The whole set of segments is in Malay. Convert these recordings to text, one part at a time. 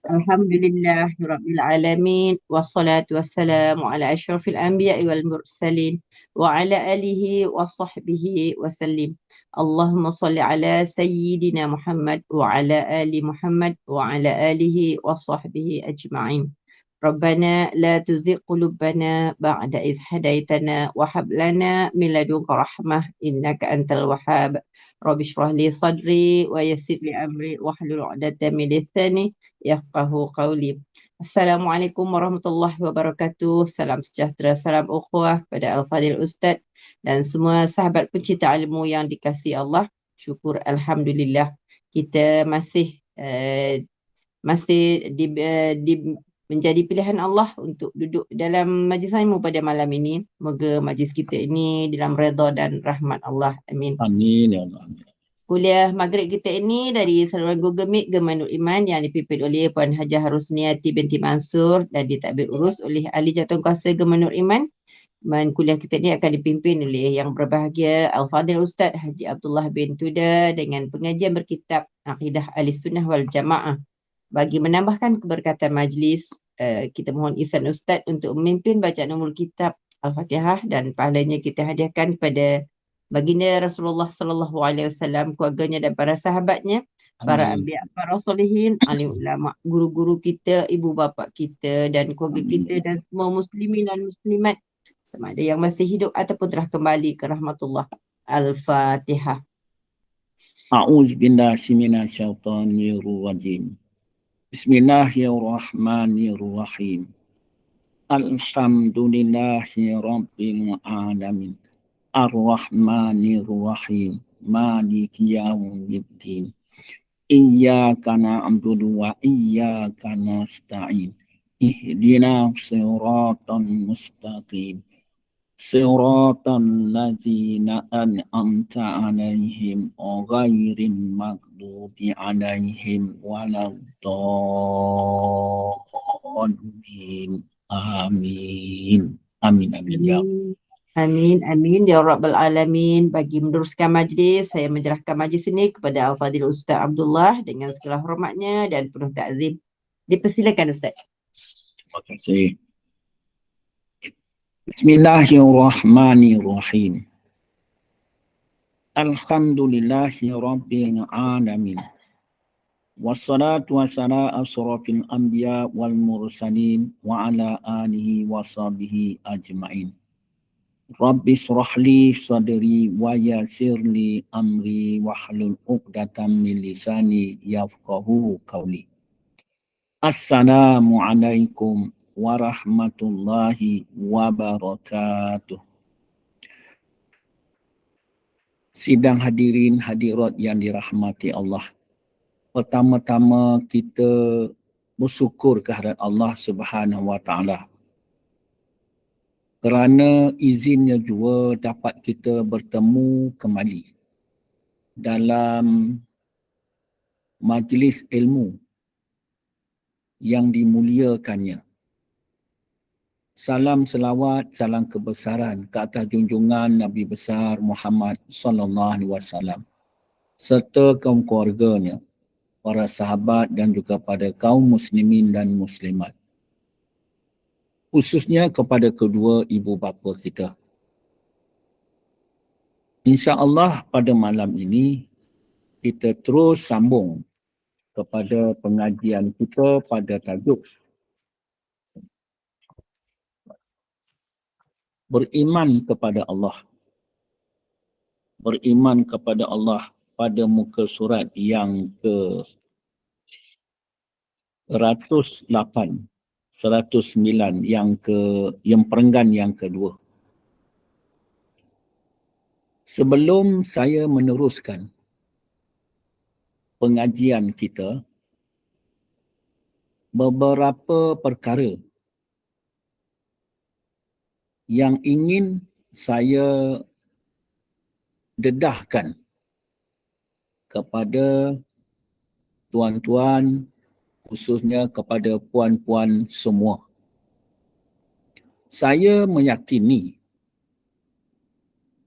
Alhamdulillah Rabbil Alamin wassalatu wassalamu ala asyrafil anbiya'i wal mursalin wa ala alihi wa sahbihi wasallim. Allahumma salli ala sayyidina Muhammad wa ala ali Muhammad wa ala alihi wa sahbihi ajma'in. Rabbana la tuzigh qulubana ba'da idh hadaitana wa hab lana min ladunka rahmah innaka antal wahhab. Rabbi shrah li sadri wa yassir li amri wahlul 'uqdatam min lisani yafqahu qawli. Assalamualaikum warahmatullahi wabarakatuh. Salam sejahtera, salam ukhuwah kepada Al-Fadhil Ustaz dan semua sahabat pencinta ilmu yang dikasihi Allah. Syukur Alhamdulillah kita masih menjadi pilihan Allah untuk duduk dalam majlis ilmu pada malam ini. Moga majlis kita ini dalam redha dan rahmat Allah. Amin. Amin ya Allah. Kuliah maghrib kita ini dari saluran Google Meet Gemanul Iman yang dipimpin oleh Puan Hajah Harusniati binti Mansur dan ditadbir urus oleh Ahli Jawatankuasa Gemanul Iman. Dan kuliah kita ini akan dipimpin oleh yang berbahagia Al-Fadhil Ustaz Haji Abdullah bin Tuda dengan pengajian berkitab Aqidah Ahlussunnah wal Jamaah. Bagi menambahkan keberkatan majlis, kita mohon izin Ustaz untuk memimpin bacaan umul kitab Al-Fatihah dan pahalanya kita hadiahkan kepada baginda Rasulullah sallallahu alaihi wasallam, keluarganya dan para sahabatnya, para anbiya, para solihin, alim ulama, guru-guru kita, ibu bapa kita dan keluarga kita dan semua muslimin dan muslimat sama ada yang masih hidup ataupun telah kembali ke rahmatullah. Al-Fatihah. A'udzubillahi minasyaitonir rajim. Bismillahirrahmanirrahim. Alhamdulillahi rabbil alamin. Ar-Rahmanir-Rahim. Maliki yaumiddin. Iyyaka na'budu wa iyyaka nasta'in. Ihdinas siratal mustaqim. Siratal ladzina an'amta 'alaihim ghairil maghdubi 'alaihim waladdallin. Amin. Amin amin ya. Amin, amin ya Rabbal Alamin. Bagi meneruskan majlis, saya menyerahkan majlis ini kepada Al-Fadhil Ustaz Abdullah dengan segala hormatnya dan penuh takzim. Dipersilakan Ustaz. Terima kasih. Bismillahirrahmanirrahim. Alhamdulillahi rabbil alamin. Wassalatu wassalamu asrafil anbiya wal mursalin wa ala alihi wa sahbihi ajma'in. Rabbi shrahli sadri wa yassirli amri wahlul 'uqdatam min lisani yafqahu qawli. Assalamualaikum warahmatullahi wabarakatuh. Sidang hadirin hadirat yang dirahmati Allah. Pertama-tama kita bersyukur kehadirat Allah Subhanahu wa taala kerana izinnya juga dapat kita bertemu kembali dalam majlis ilmu yang dimuliakannya. Salam selawat, salam kebesaran ke atas junjungan Nabi besar Muhammad sallallahu alaihi wasallam serta kaum keluarganya, para sahabat dan juga pada kaum muslimin dan muslimat. Khususnya kepada kedua ibu bapa kita. InsyaAllah pada malam ini kita terus sambung kepada pengajian kita pada tajuk beriman kepada Allah. Beriman kepada Allah pada muka surat yang ke 108, 109 yang perenggan yang kedua. Sebelum saya meneruskan pengajian kita, beberapa perkara yang ingin saya dedahkan kepada tuan-tuan, khususnya kepada puan-puan semua. Saya meyakini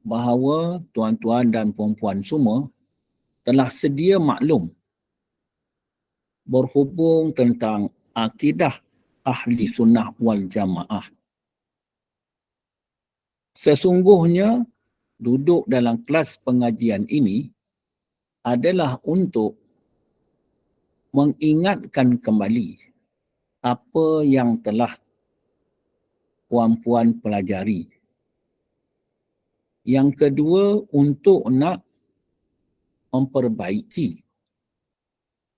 bahawa tuan-tuan dan puan-puan semua telah sedia maklum berhubung tentang akidah ahli sunnah wal jamaah. Sesungguhnya duduk dalam kelas pengajian ini adalah untuk mengingatkan kembali apa yang telah puan-puan pelajari. Yang kedua, untuk nak memperbaiki.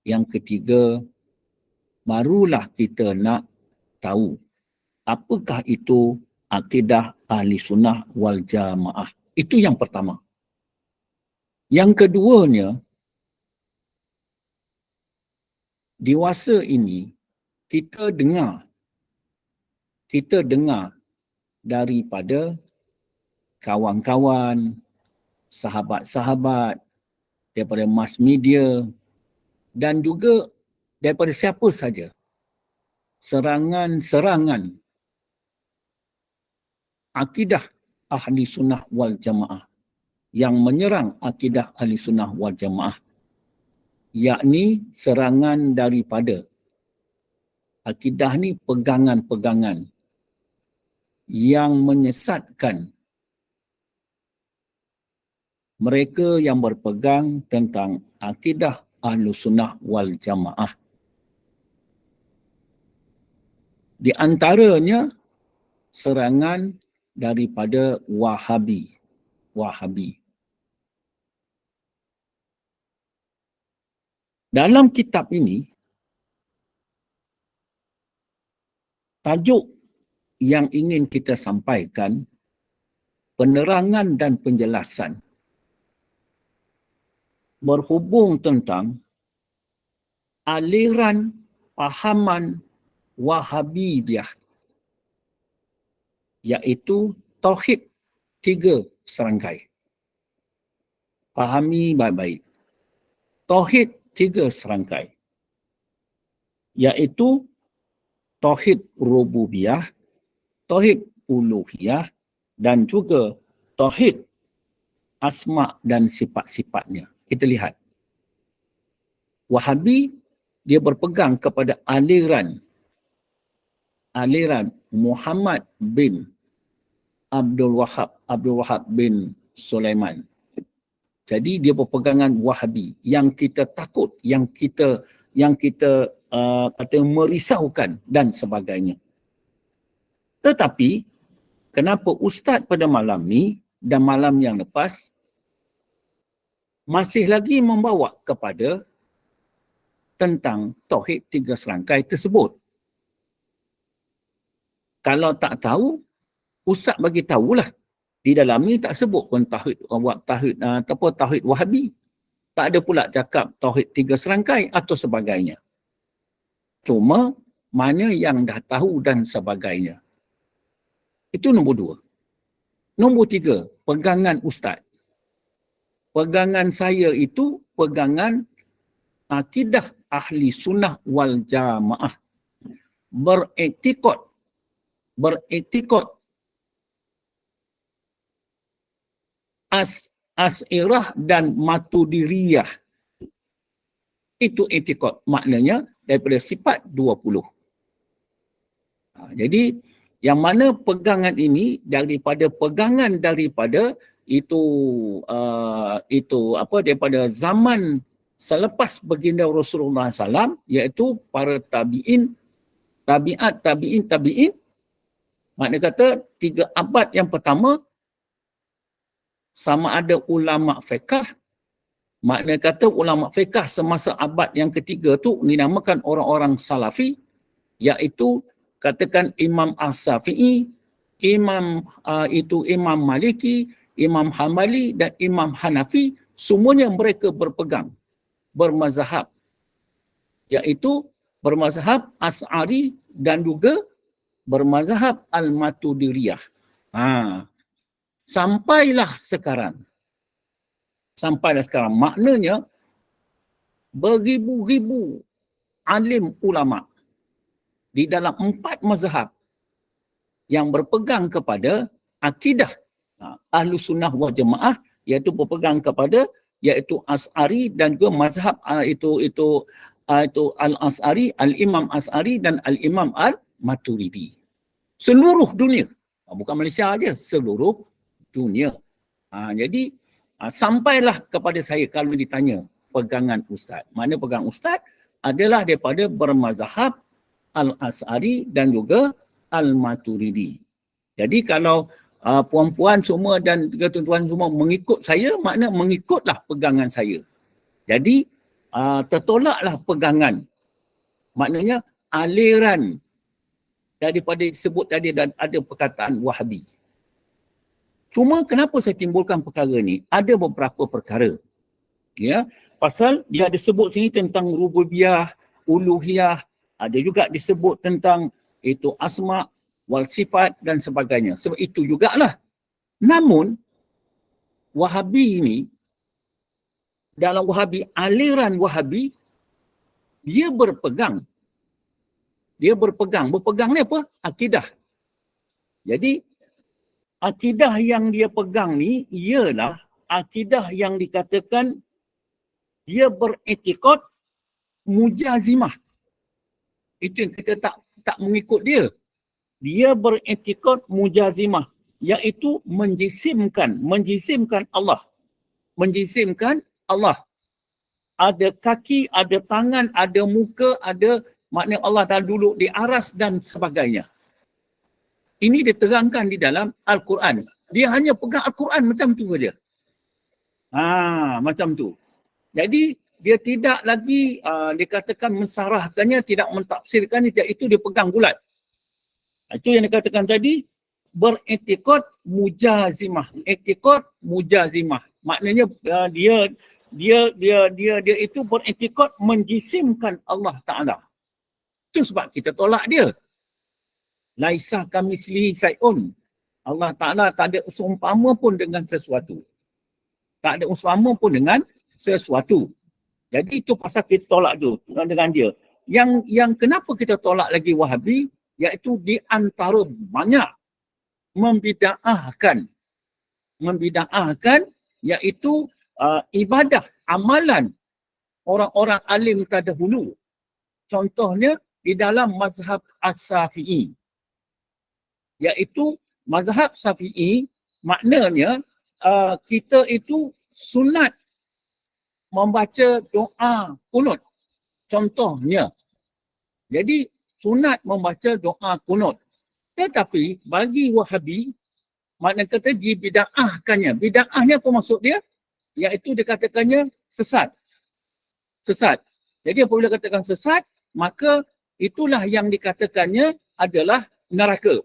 Yang ketiga, barulah kita nak tahu apakah itu akidah ahli sunnah wal jamaah. Itu yang pertama. Yang keduanya, dewasa ini kita dengar daripada kawan-kawan, sahabat-sahabat, daripada mass media dan juga daripada siapa saja. Serangan-serangan akidah ahli sunnah wal jamaah yang menyerang akidah ahli sunnah wal jamaah, yakni serangan daripada akidah ni pegangan-pegangan yang menyesatkan mereka yang berpegang tentang akidah ahli sunnah wal jamaah. Di antaranya serangan daripada Wahabi. Dalam kitab ini, tajuk yang ingin kita sampaikan, penerangan dan penjelasan berhubung tentang aliran pahaman Wahabiyah, iaitu tauhid 3 serangkai. Fahami baik-baik. Tauhid 3 serangkai, iaitu tauhid rububiyah, tauhid uluhiyah dan juga tauhid asma dan sifat-sifatnya. Kita lihat. Wahabi, dia berpegang kepada aliran Muhammad bin Abdul Wahab bin Sulaiman. Jadi dia berpegangan Wahabi yang kita takut, yang kita kata merisaukan dan sebagainya. Tetapi kenapa Ustaz pada malam ni dan malam yang lepas masih lagi membawa kepada tentang tauhid 3 serangkai tersebut? Kalau tak tahu, Ustaz bagi tahulah. Di dalam ni tak sebut pun tauhid Wahabi. Tak ada pula cakap tauhid 3 serangkai atau sebagainya. Cuma mana yang dah tahu dan sebagainya. Itu nombor 2. Nombor 3, pegangan Ustaz. Pegangan saya itu pegangan akidah ahli sunnah wal jamaah. Beriktikad As'irah dan Maturidiyah. Itu i'tikad, maknanya daripada sifat 20. Jadi yang mana pegangan ini daripada daripada zaman selepas baginda Rasulullah SAW, iaitu para tabi'in, makna kata 3 abad yang pertama, sama ada ulama fiqh, makna kata ulama fiqh semasa abad yang ketiga tu dinamakan orang-orang salafi, iaitu katakan Imam As-Syafi'i, Imam Maliki, Imam Hambali dan Imam Hanafi, semuanya mereka bermazhab, iaitu bermazhab As'ari dan juga bermazhab Al-Maturidiyah. Sampailah sekarang. Maknanya beribu-ribu alim ulama di dalam 4 mazhab yang berpegang kepada akidah Ahlus Sunnah wal Jamaah, iaitu berpegang kepada iaitu As'ari dan juga mazhab itu Al-As'ari, Al-Imam As'ari dan Al-Imam Al-Maturidi. Seluruh dunia. Bukan Malaysia aja, seluruh dunia. Jadi sampailah kepada saya kalau ditanya pegangan ustaz. Mana pegangan ustaz adalah daripada bermazhab Al-As'ari dan juga Al-Maturidi. Jadi kalau puan-puan semua dan tuan-tuan semua mengikut saya, makna mengikutlah pegangan saya. Jadi tertolaklah pegangan. Maknanya aliran daripada disebut tadi dan ada perkataan Wahabi. Cuma kenapa saya timbulkan perkara ni? Ada beberapa perkara. Ya, pasal dia ada sebut sini tentang rububiyah, uluhiyah, ada juga disebut tentang itu asma wal sifat dan sebagainya. Sebab itu jugalah. Namun Wahabi ini, dalam Wahabi, aliran Wahabi, dia berpegang. Berpegang ni apa? Akidah. Jadi akidah yang dia pegang ni ialah akidah yang dikatakan dia beriktikad mujazimah. Itu yang kita tak mengikut dia. Dia beriktikad mujazimah, iaitu menjisimkan Allah. Menjisimkan Allah. Ada kaki, ada tangan, ada muka, ada maknanya Allah Ta'ala duduk di aras dan sebagainya. Ini diterangkan di dalam Al-Quran. Dia hanya pegang Al-Quran macam tu saja. Macam tu. Jadi dia tidak lagi dikatakan mensarahkannya, tidak mentafsirkannya, itu dia pegang bulat. Itu yang dikatakan tadi, beriktikad mujazimah. Iktikad mujazimah. Maknanya dia itu beriktikad menjisimkan Allah Ta'ala. Itu sebab kita tolak dia. Laisa kamislihi syai'un. Allah Ta'ala tak ada seumpama pun dengan sesuatu. Tak ada umpama pun dengan sesuatu. Jadi itu pasal kita tolak tu dengan dia. Yang kenapa kita tolak lagi Wahabi, iaitu di antara banyak membida'ahkan iaitu ibadah, amalan orang-orang alim terdahulu. Contohnya di dalam mazhab As-Syafi'i. Iaitu mazhab Syafi'i maknanya kita itu sunat membaca doa kunut. Contohnya. Jadi sunat membaca doa kunut. Tetapi bagi Wahabi, maknanya kata dibida'ahkannya. Bida'ahnya apa maksud dia? Iaitu dikatakannya sesat. Sesat. Jadi apabila katakan sesat, maka itulah yang dikatakannya adalah neraka.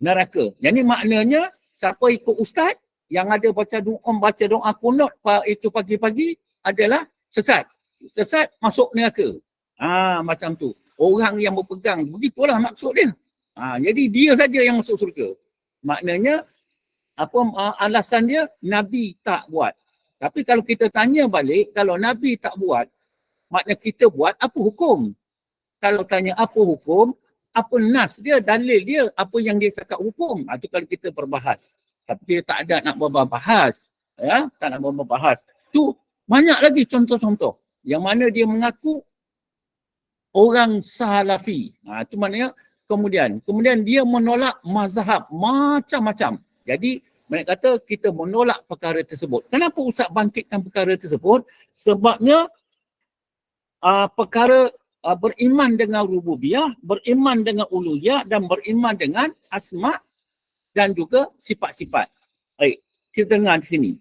Neraka. Jadi maknanya siapa ikut ustaz yang ada baca doa kunut itu pagi-pagi adalah sesat. Sesat masuk neraka. Macam tu. Orang yang berpegang, begitulah maksud dia. Jadi dia saja yang masuk surga. Maknanya alasan dia Nabi tak buat. Tapi kalau kita tanya balik, kalau Nabi tak buat, maknanya kita buat, apa hukum? Kalau tanya apa hukum, apa nas dia, dalil dia, apa yang dia cakap hukum? Itu kalau kita berbahas. Tapi dia tak ada nak berbahas. Ya, tak nak berbahas. Tu banyak lagi contoh-contoh. Yang mana dia mengaku orang Salafi. Itu maknanya kemudian dia menolak mazhab macam-macam. Jadi mereka kata kita menolak perkara tersebut. Kenapa Ustaz bangkitkan perkara tersebut? Sebabnya perkara beriman dengan rububiyah, beriman dengan uluhiyah dan beriman dengan asma dan juga sifat-sifat. Baik, kita dengar di sini.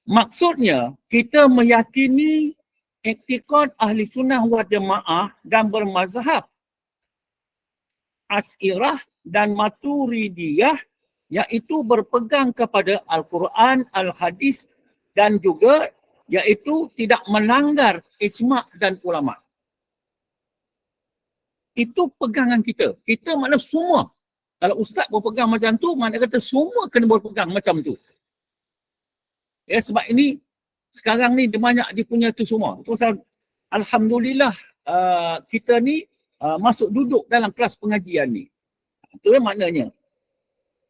Maksudnya kita meyakini iktikad ahli sunnah wal jamaah dan bermazhab Asy'ariyah dan Maturidiyah, iaitu berpegang kepada Al-Quran, Al-Hadis dan juga iaitu tidak melanggar ijma' dan ulama'. Itu pegangan kita. Kita makna semua. Kalau ustaz berpegang macam tu, makna kata semua kena berpegang macam tu. Ya, sebab ini sekarang ni dia banyak dia punya tu semua. Itu pasal alhamdulillah kita ni masuk duduk dalam kelas pengajian ni. Itu maknanya.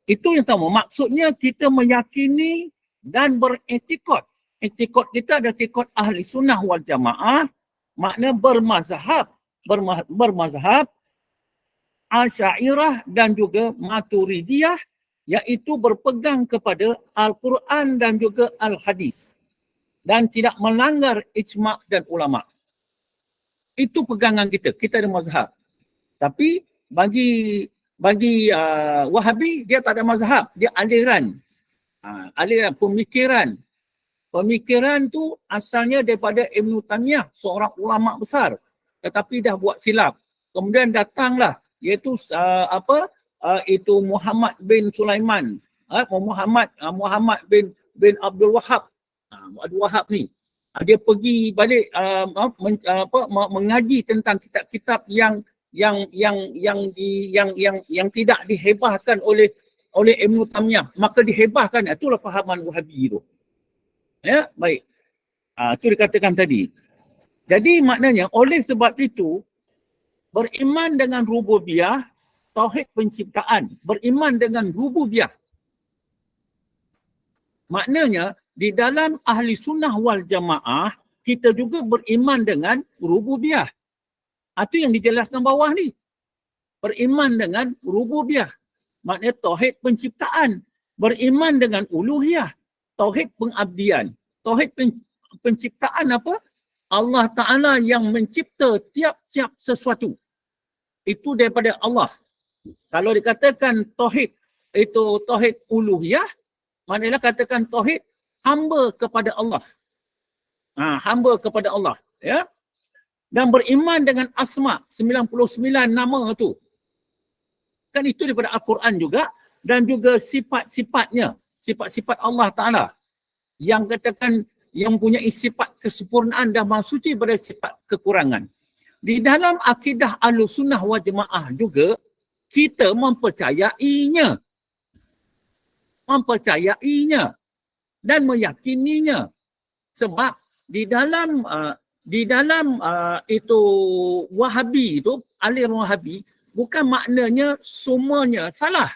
Itu yang pertama. Maksudnya kita meyakini dan beriktikad Iktikad kita ada iktikad ahli sunnah wal jamaah, makna bermazhab, bermazhab Asy'ariyah dan juga Maturidiyah, iaitu berpegang kepada Al-Quran dan juga Al-Hadis dan tidak melanggar ijma' dan ulama'. Itu pegangan kita. Kita ada mazhab. Tapi bagi Wahabi, dia tak ada mazhab. Dia aliran. Aliran pemikiran. Pemikiran tu asalnya daripada Ibn Taymiyah, seorang ulama' besar. Tetapi dah buat silap. Kemudian datanglah iaitu itu Muhammad bin Sulaiman, Muhammad bin Abdul Wahab. Abdul Wahab ni dia pergi balik mengaji tentang kitab-kitab yang tidak dihebahkan oleh Ibn Taymiyah, maka dihebahkan. Itulah fahaman Wahabi itu. Ya, baik. Itu dikatakan tadi. Jadi maknanya oleh sebab itu beriman dengan rububiyah, tauhid penciptaan, beriman dengan rububiyah. Maknanya di dalam ahli sunnah wal jamaah, kita juga beriman dengan rububiyah. Itu yang dijelaskan bawah ni. Beriman dengan rububiyah. Maknanya tauhid penciptaan. Beriman dengan uluhiyah. Tauhid pengabdian. Tauhid penciptaan apa? Allah Ta'ala yang mencipta tiap-tiap sesuatu. Itu daripada Allah. Kalau dikatakan tauhid itu tauhid uluhiyah, maknanya katakan tauhid hamba kepada Allah. Hamba kepada Allah, ya. Dan beriman dengan asma 99 nama tu. Kan itu daripada Al-Quran juga, dan juga sifat-sifatnya, sifat-sifat Allah Ta'ala yang katakan yang mempunyai sifat kesempurnaan dan maha suci pada sifat kekurangan. Di dalam akidah Ahlussunnah wal Jamaah juga kita mempercayainya dan meyakininya. Sebab di dalam itu Wahabi itu, aliran Wahabi, bukan maknanya semuanya salah.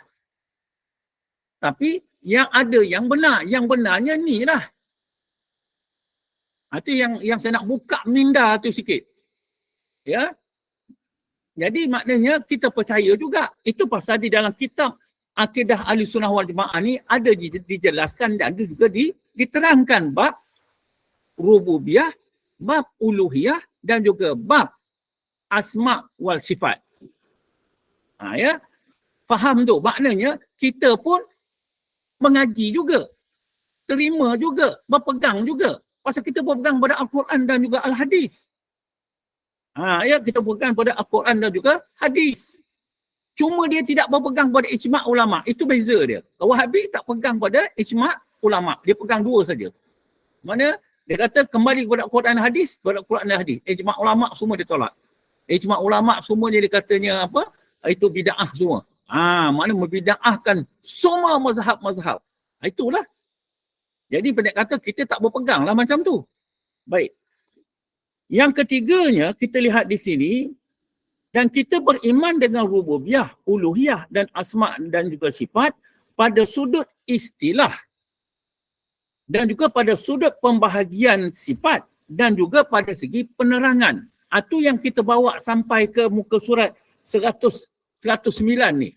Tapi yang ada yang benar, yang benarnya ni lah. Itu yang saya nak buka minda tu sikit. Ya. Jadi maknanya kita percaya juga. Itu pasal di dalam kitab Akidah Ahlussunnah wal Jamaah ni ada dijelaskan dan juga diterangkan bab rububiyah, bab uluhiyah dan juga bab asma wal sifat. Ya. Faham tu? Maknanya kita pun mengaji juga. Terima juga, berpegang juga. Pasal kita berpegang pada Al-Quran dan juga Al-Hadis. Ya, kita berpegang pada Al-Quran dan juga hadis. Cuma dia tidak berpegang pada ijma' ulama'. Itu beza dia. Wahabi tak pegang pada ijma' ulama'. Dia pegang dua saja. Mana dia kata kembali kepada Al-Quran dan hadis, kepada Al-Quran dan hadis. Ijma' ulama' semua dia tolak. Ijma' ulama' semua dia katanya apa? Itu bid'ah semua. Maknanya membid'ahkan semua mazhab-mazhab. Itulah. Jadi pendek kata kita tak berpegang lah macam tu. Baik. Yang ketiganya kita lihat di sini, dan kita beriman dengan rububiyah, uluhiyah dan asma' dan juga sifat pada sudut istilah dan juga pada sudut pembahagian sifat dan juga pada segi penerangan. Itu yang kita bawa sampai ke muka surat 109 ni.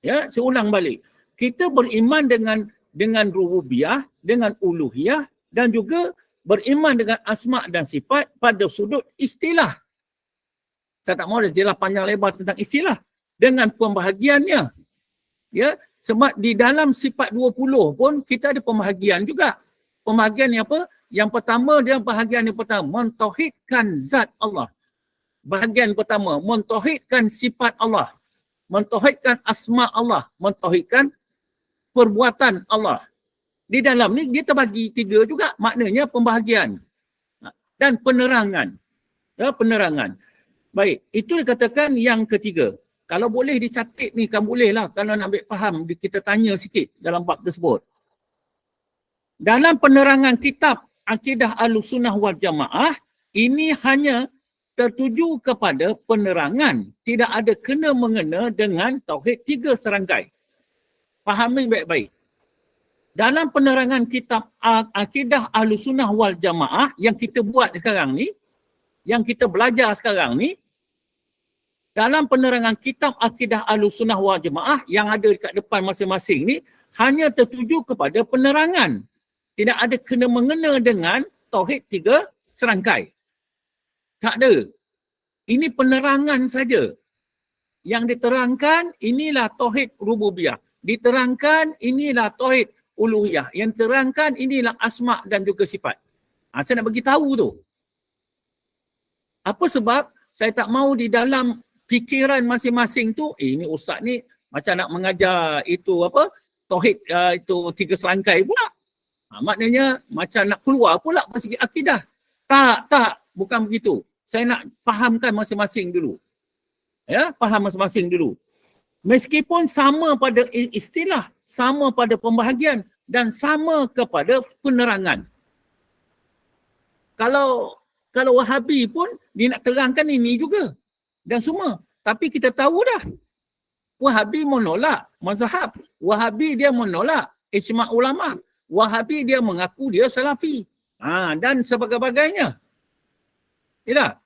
Ya, saya ulang balik. Kita beriman dengan rububiyah, dengan uluhiyah dan juga beriman dengan asma' dan sifat pada sudut istilah. Saya tak mahu dia jelas panjang lebar tentang istilah. Dengan pembahagiannya. Ya, sebab di dalam sifat 20 pun kita ada pembahagian juga. Pembahagian yang apa? Yang pertama, bahagian yang pertama, mentauhidkan zat Allah. Bahagian pertama, mentauhidkan sifat Allah. Mentauhidkan asma' Allah. Mentauhidkan perbuatan Allah. Di dalam ni dia terbagi tiga juga, maknanya pembahagian dan penerangan. Ya, penerangan. Baik, itu dikatakan yang ketiga. Kalau boleh dicatat ni kan boleh lah, kalau nak ambil faham kita tanya sikit dalam bab tersebut. Dalam penerangan kitab Akidah Ahlussunnah wal Jamaah, ini hanya tertuju kepada penerangan, tidak ada kena-mengena dengan tauhid tiga serangkai. Fahami baik-baik. dalam penerangan kitab Akidah Ahlussunnah wal Jamaah yang kita buat sekarang ni, yang kita belajar sekarang ni, dalam penerangan kitab Akidah Ahlussunnah wal Jamaah yang ada dekat depan masing-masing ni, hanya tertuju kepada penerangan. Tidak ada kena-mengena dengan tauhid 3 serangkai. Tak ada. Ini penerangan saja. Yang diterangkan, inilah tauhid rububiyah. Diterangkan, inilah tauhid uluhiyah. Yang diterangkan, inilah asma' dan juga sifat. Saya nak bagi tahu tu. Apa sebab saya tak mau di dalam fikiran masing-masing tu, ini ustaz ni macam nak mengajar itu apa, tauhid itu 3 serangkai pula. Maknanya macam nak keluar pula dari segi akidah. Tak, bukan begitu. Saya nak fahamkan masing-masing dulu. Ya, faham masing-masing dulu. Meskipun sama pada istilah, sama pada pembahagian dan sama kepada penerangan. Kalau Wahabi pun dia nak terangkan ini juga dan semua. Tapi kita tahu dah. Wahabi menolak mazhab. Wahabi dia menolak ijma' ulama. Wahabi dia mengaku dia salafi. Dan sebagainya. Ya.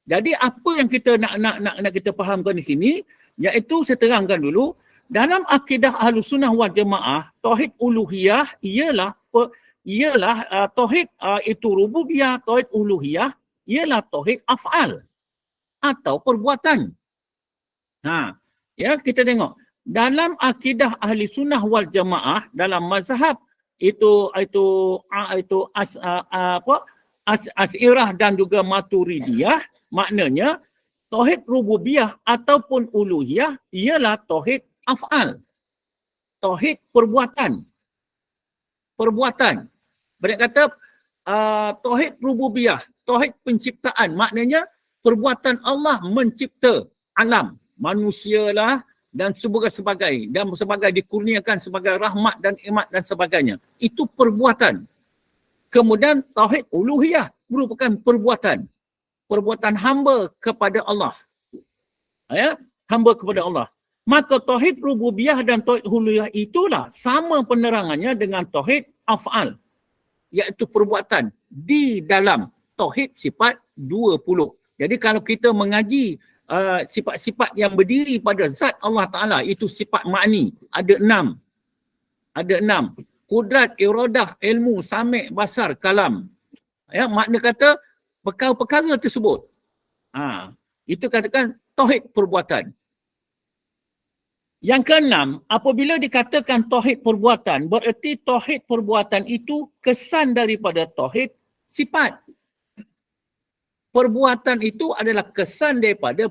Jadi apa yang kita nak kita fahamkan di sini, iaitu saya terangkan dulu, dalam akidah Ahlussunnah wal Jamaah, tauhid uluhiyah ialah tauhid itu rububiyah, tauhid uluhiyah ialah tauhid af'al atau perbuatan. Ya, kita tengok dalam akidah Ahlussunnah wal Jamaah, dalam mazhab itu Asy'ariyah dan juga Maturidiyah, maknanya tauhid rububiyah ataupun uluhiyah ialah tauhid af'al. Tauhid perbuatan. Berarti kata tauhid rububiyah, tauhid penciptaan, maknanya perbuatan Allah mencipta alam, manusia lah dan sebagainya, dan dikurniakan sebagai rahmat dan nikmat dan sebagainya. Itu perbuatan. Kemudian tauhid uluhiyah merupakan perbuatan hamba kepada Allah. Ya, hamba kepada Allah. Maka tauhid rububiyah dan tauhid uluhiyah itulah sama penerangannya dengan tauhid af'al, iaitu perbuatan di dalam tauhid sifat 20. Jadi kalau kita mengaji sifat-sifat yang berdiri pada zat Allah Ta'ala, itu sifat ma'ni, ada 6. Kudrat, iradah, ilmu, sami', basar, kalam. Ya, makna kata perkara-perkara tersebut. Itu katakan tauhid perbuatan. Yang keenam, apabila dikatakan tauhid perbuatan, bererti tauhid perbuatan itu kesan daripada tauhid sifat. Perbuatan itu adalah kesan daripada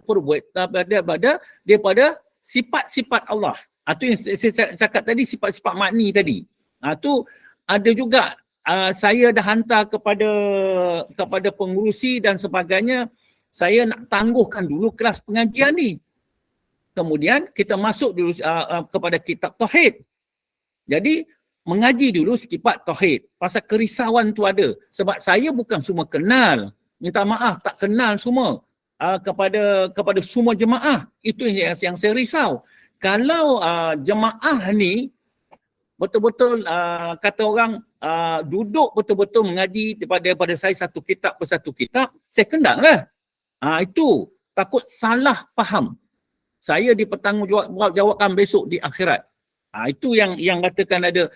sifat-sifat Allah. Itu yang saya cakap tadi, sifat-sifat makni tadi. Itu ada juga saya dah hantar kepada pengurusi dan sebagainya. Saya nak tangguhkan dulu kelas pengajian ni. Kemudian kita masuk dulu kepada kitab tauhid. Jadi mengaji dulu sifat tauhid. Pasal kerisauan tu ada. Sebab saya bukan semua kenal. Minta maaf, tak kenal semua kepada semua jemaah. Itu yang saya risau. Kalau jemaah ni betul-betul kata orang duduk betul-betul mengaji daripada saya satu kitab per satu kitab, saya kendang lah. Itu takut salah faham. Saya dipertanggungjawabkan besok di akhirat. Itu yang katakan ada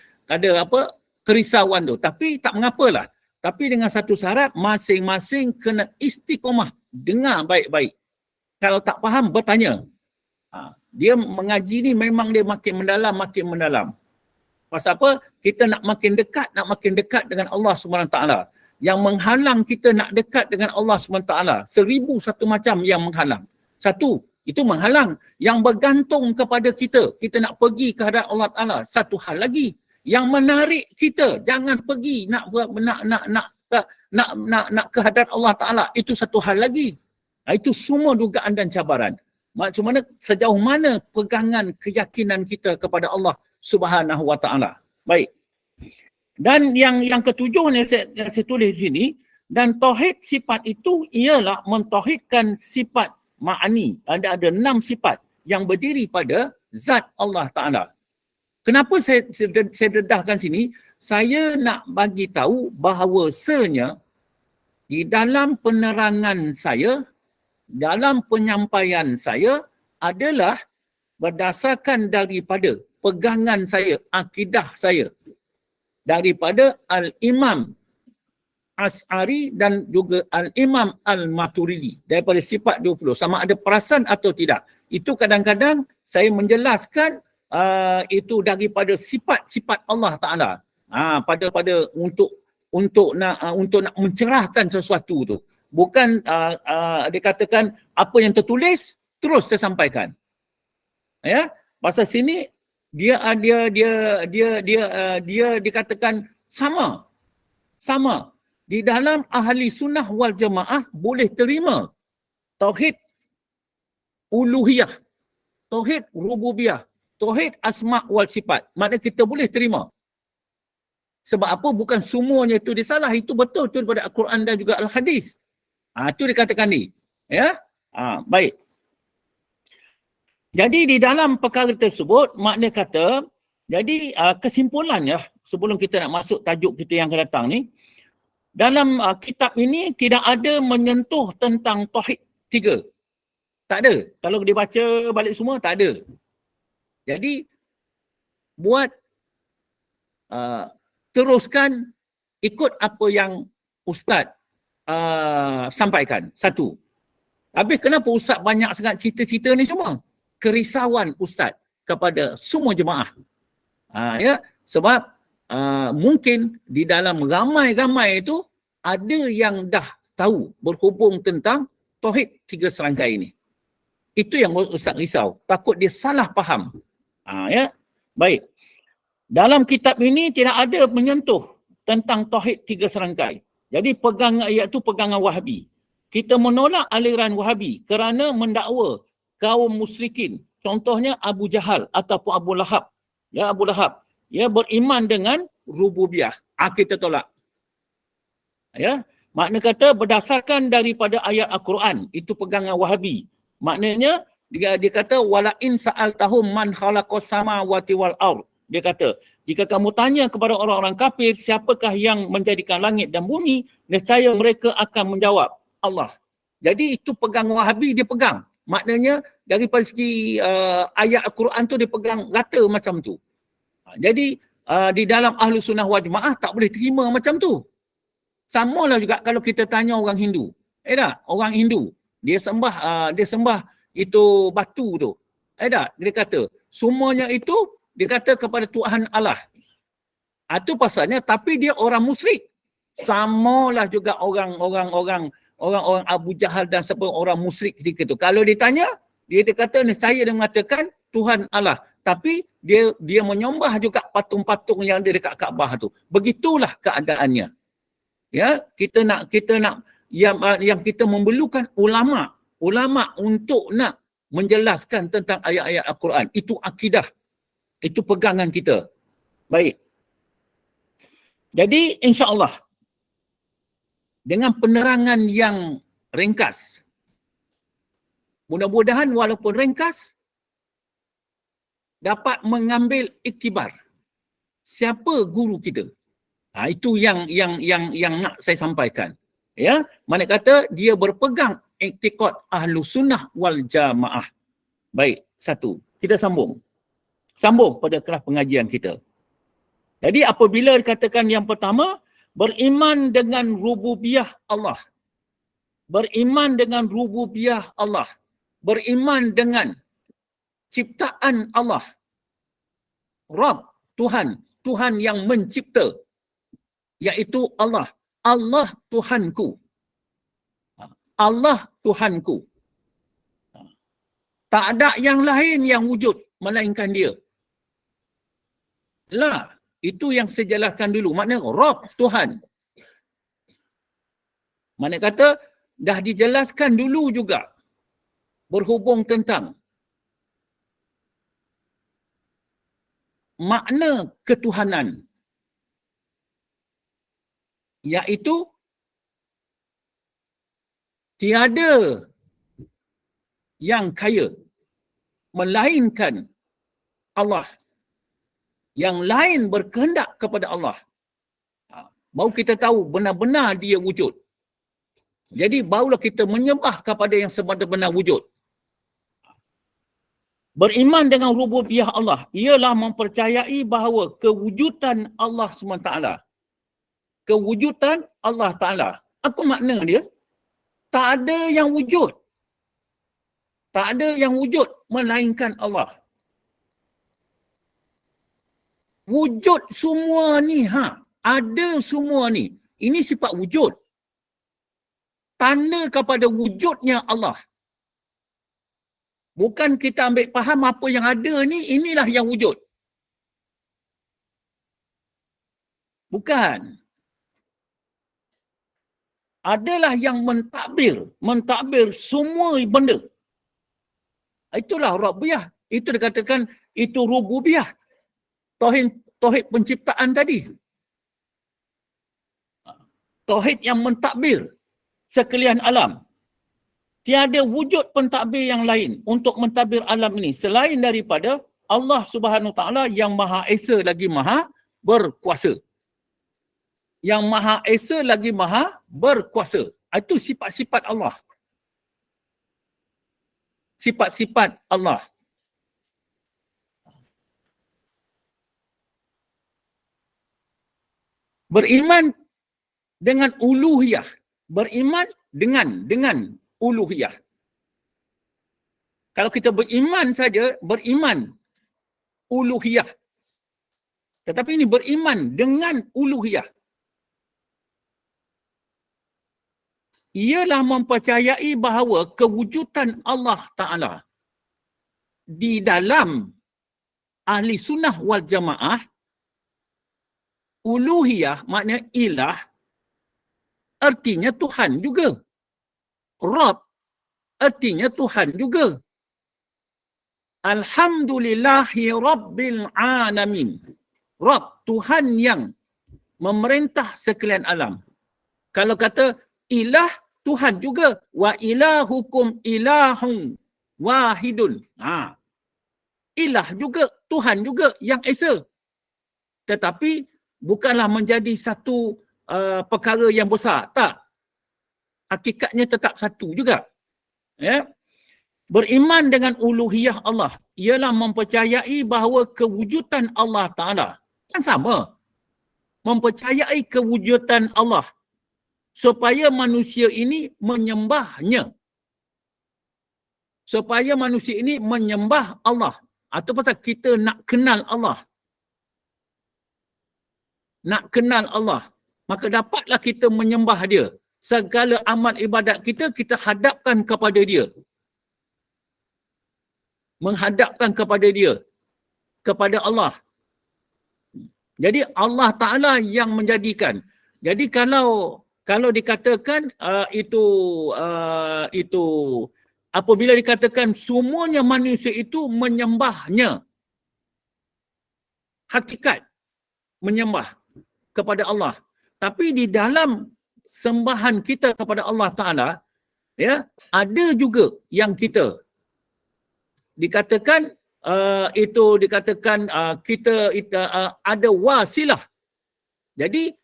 apa kerisauan tu. Tapi tak mengapalah. Tapi dengan satu syarat, masing-masing kena istiqomah, dengar baik-baik. Kalau tak faham, bertanya. Dia mengaji ni memang dia makin mendalam. Pasal apa? Kita nak makin dekat dengan Allah SWT. Yang menghalang kita nak dekat dengan Allah SWT, 1001 macam yang menghalang. Satu, itu menghalang. Yang bergantung kepada kita nak pergi ke hadapan Allah Ta'ala, satu hal lagi. Yang menarik kita jangan pergi nak ke hadapan Allah Ta'ala, itu satu hal lagi. Itu semua dugaan dan cabaran. Macam mana, sejauh mana pegangan keyakinan kita kepada Allah Subhanahu Wa Ta'ala. Baik. Dan yang ketujuh yang saya tulis di sini, dan tauhid sifat itu ialah mentauhidkan sifat ma'ani. Ada 6 sifat yang berdiri pada zat Allah Ta'ala. Kenapa saya dedahkan sini? Saya nak bagi tahu bahawasanya di dalam penerangan saya, dalam penyampaian saya adalah berdasarkan daripada pegangan saya, akidah saya, daripada Al-Imam As'ari dan juga Al-Imam Al-Maturidi, daripada sifat 20. Sama ada perasan atau tidak. Itu kadang-kadang saya menjelaskan itu daripada sifat-sifat Allah Ta'ala. Pada untuk nak mencerahkan sesuatu tu. Bukan dia katakan apa yang tertulis terus saya sampaikan. Ya, pasal sini dia dikatakan sama di dalam ahli sunnah wal jamaah boleh terima tauhid uluhiyah, tauhid rububiyah, tauhid asma wal sifat. Maknanya kita boleh terima. Sebab apa? Bukan semuanya itu disalah. Itu betul tu daripada Al-Quran dan juga Al-Hadis. Itu dikatakan ni. Ya? Baik. Jadi di dalam perkara tersebut, makna kata, jadi kesimpulannya sebelum kita nak masuk tajuk kita yang akan datang ni, dalam kitab ini tidak ada menyentuh tentang tauhid 3. Tak ada. Kalau dia baca balik semua, tak ada. Jadi, buat teruskan ikut apa yang Ustaz sampaikan. Satu. Habis kenapa Ustaz banyak sangat cerita-cerita ni semua? Kerisauan Ustaz kepada semua jemaah. Ya, sebab mungkin di dalam ramai-ramai itu ada yang dah tahu berhubung tentang tauhid 3 serangkai ini. Itu yang Ustaz risau. Takut dia salah faham. Ya, baik. Dalam kitab ini tidak ada menyentuh tentang tauhid 3 serangkai. Jadi iaitu pegangan Wahabi. Kita menolak aliran Wahabi kerana mendakwa kaum musyrikin. Contohnya Abu Jahal ataupun Abu Lahab. Ya, Abu Lahab. Ya, beriman dengan rububiyah. Kita tolak. Ya, makna kata berdasarkan daripada ayat Al-Quran. Itu pegangan Wahabi. Maknanya dia kata wala in sa'altahum man khalaqas samawati wal ard. Dia kata, jika kamu tanya kepada orang-orang kafir siapakah yang menjadikan langit dan bumi, nescaya mereka akan menjawab Allah. Jadi itu pegang Wahabi, dia pegang. Maknanya daripada segi ayat Al-Quran tu dia pegang rata macam tu. Jadi di dalam Ahlu Sunnah wal Jamaah tak boleh terima macam tu. Samalah juga kalau kita tanya orang Hindu. Tak? Orang Hindu, dia sembah itu batu tu. Tak? Dia kata, semuanya itu dia kata kepada Tuhan Allah. Itu pasalnya, tapi dia orang musyrik. Samalah juga orang Abu Jahal dan sebagainya orang musyrik ketika itu. Kalau ditanya, dia kata saya dia mengatakan Tuhan Allah. Tapi dia menyembah juga patung-patung yang ada dekat Kaabah tu. Begitulah keadaannya. Ya, kita nak yang kita memerlukan ulama untuk nak menjelaskan tentang ayat-ayat Al-Quran. Itu akidah. Itu pegangan kita. Baik. Jadi insya-Allah dengan penerangan yang ringkas, mudah-mudahan walaupun ringkas dapat mengambil iktibar siapa guru kita. Itu yang nak saya sampaikan. Ya, mana kata dia berpegang iktikad Ahlu Sunnah wal Jamaah. Baik, satu. Kita sambung pada kelas pengajian kita. Jadi apabila dikatakan yang pertama, beriman dengan rububiyah Allah. Beriman dengan rububiyah Allah. Beriman dengan ciptaan Allah. Rabb, Tuhan yang mencipta. Iaitu Allah. Allah Tuhanku. Allah Tuhanku. Tak ada yang lain yang wujud melainkan dia. Lah, itu yang saya jelaskan dulu. Maknanya Rabb, Tuhan. Mana kata dah dijelaskan dulu juga berhubung tentang makna ketuhanan, iaitu tiada yang kaya melainkan Allah. yang lain berkehendak kepada Allah. Baru kita tahu benar-benar dia wujud. Jadi barulah kita menyembah kepada yang sebenar-benar wujud. Beriman dengan rububiyah Allah ialah mempercayai bahawa kewujudan Allah SWT. Kewujudan Allah Ta'ala. Apa makna dia? Tak ada yang wujud. Tak ada yang wujud melainkan Allah. Wujud semua ni, ada semua ni. Ini sifat wujud. Tanda kepada wujudnya Allah. Bukan kita ambil faham apa yang ada ni, inilah yang wujud. Bukan. Adalah yang mentadbir semua benda. Itulah Rabbiyah. Itu dikatakan itu rububiyah. Tauhid penciptaan tadi. Tauhid yang mentadbir sekalian alam. Tiada wujud pentadbir yang lain untuk mentadbir alam ini selain daripada Allah Subhanahu Wa Taala yang Maha Esa lagi Maha berkuasa. Yang Maha Esa lagi Maha berkuasa. Itu sifat-sifat Allah. Sifat-sifat Allah. Beriman dengan uluhiyah. Beriman dengan uluhiyah. Kalau kita beriman saja, beriman uluhiyah. Tetapi ini beriman dengan uluhiyah. Ialah mempercayai bahawa kewujudan Allah Ta'ala di dalam ahli sunnah wal jamaah, uluhiyah maknanya ilah, artinya Tuhan juga. Rabb artinya Tuhan juga. Alhamdulillahi Rabbil Alamin. Rabb, Tuhan yang memerintah sekalian alam. Kalau kata ilah, Tuhan juga. Wa ilahukum ilahun wahidun. Ilah juga, Tuhan juga yang esa. Tetapi bukanlah menjadi satu perkara yang besar. Tak. Hakikatnya tetap satu juga. Ya. Beriman dengan uluhiyah Allah ialah mempercayai bahawa kewujudan Allah Ta'ala kan sama. Mempercayai kewujudan Allah supaya manusia ini menyembahnya. Supaya manusia ini menyembah Allah. Atau pasal kita nak kenal Allah. Nak kenal Allah. Maka dapatlah kita menyembah dia. Segala amal ibadat kita, kita hadapkan kepada dia. Menghadapkan kepada dia. Kepada Allah. Jadi Allah Ta'ala yang menjadikan. Jadi kalau dikatakan itu apabila dikatakan semuanya manusia itu menyembahnya. Hakikat menyembah kepada Allah. Tapi di dalam sembahan kita kepada Allah Ta'ala, ya, ada juga yang kita dikatakan kita ada wasilah. Jadi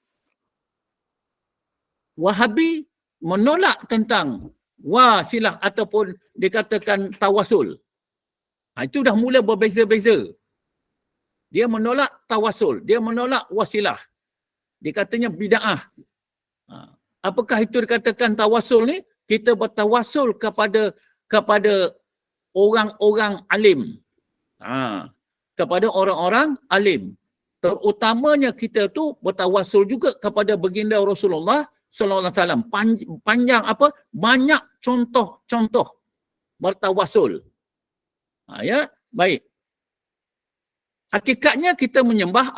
Wahabi menolak tentang wasilah ataupun dikatakan tawasul. Itu dah mula berbeza-beza. Dia menolak tawasul, dia menolak wasilah. Dia katanya bid'ah. Apakah itu dikatakan tawasul ni? Kita bertawasul kepada orang-orang alim. Kepada orang-orang alim. Terutamanya kita tu bertawasul juga kepada baginda Rasulullah sallallahu alaihi wasallam. Panjang banyak contoh-contoh bertawasul. Ya, baik. Hakikatnya kita menyembah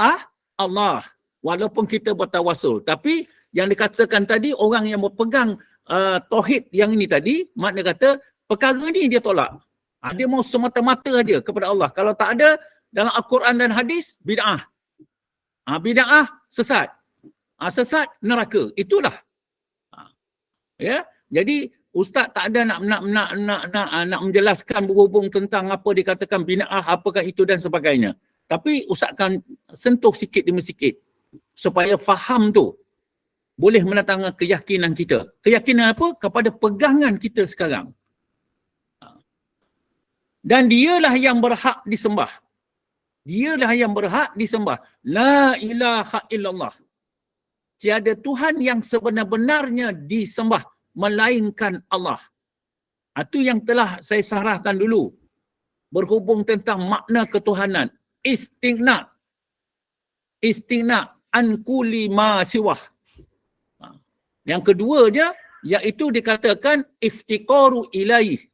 Allah walaupun kita bertawasul. Tapi yang dikatakan tadi, orang yang berpegang tauhid yang ini tadi, makna kata perkara ni dia tolak. Dia mau semata-mata aja kepada Allah. Kalau tak ada dalam Al-Quran dan hadis, bid'ah. Bid'ah sesat. Sesat neraka. Itulah. Ya. Jadi ustaz tak ada nak menjelaskan berhubung tentang apa dikatakan bid'ah, apakah itu dan sebagainya. Tapi Ustaz akan sentuh sikit demi sikit supaya faham tu boleh mendatangkan keyakinan kita. Keyakinan apa? Kepada pegangan kita sekarang. Dan dialah yang berhak disembah. Dialah yang berhak disembah. La ilaha illallah. Tiada Tuhan yang sebenar-benarnya disembah melainkan Allah. Itu yang telah saya sarahkan dulu. Berhubung tentang makna ketuhanan. Istighna. Istighna an kulli ma siwah. Yang kedua dia, iaitu dikatakan iftiqaru ilaih.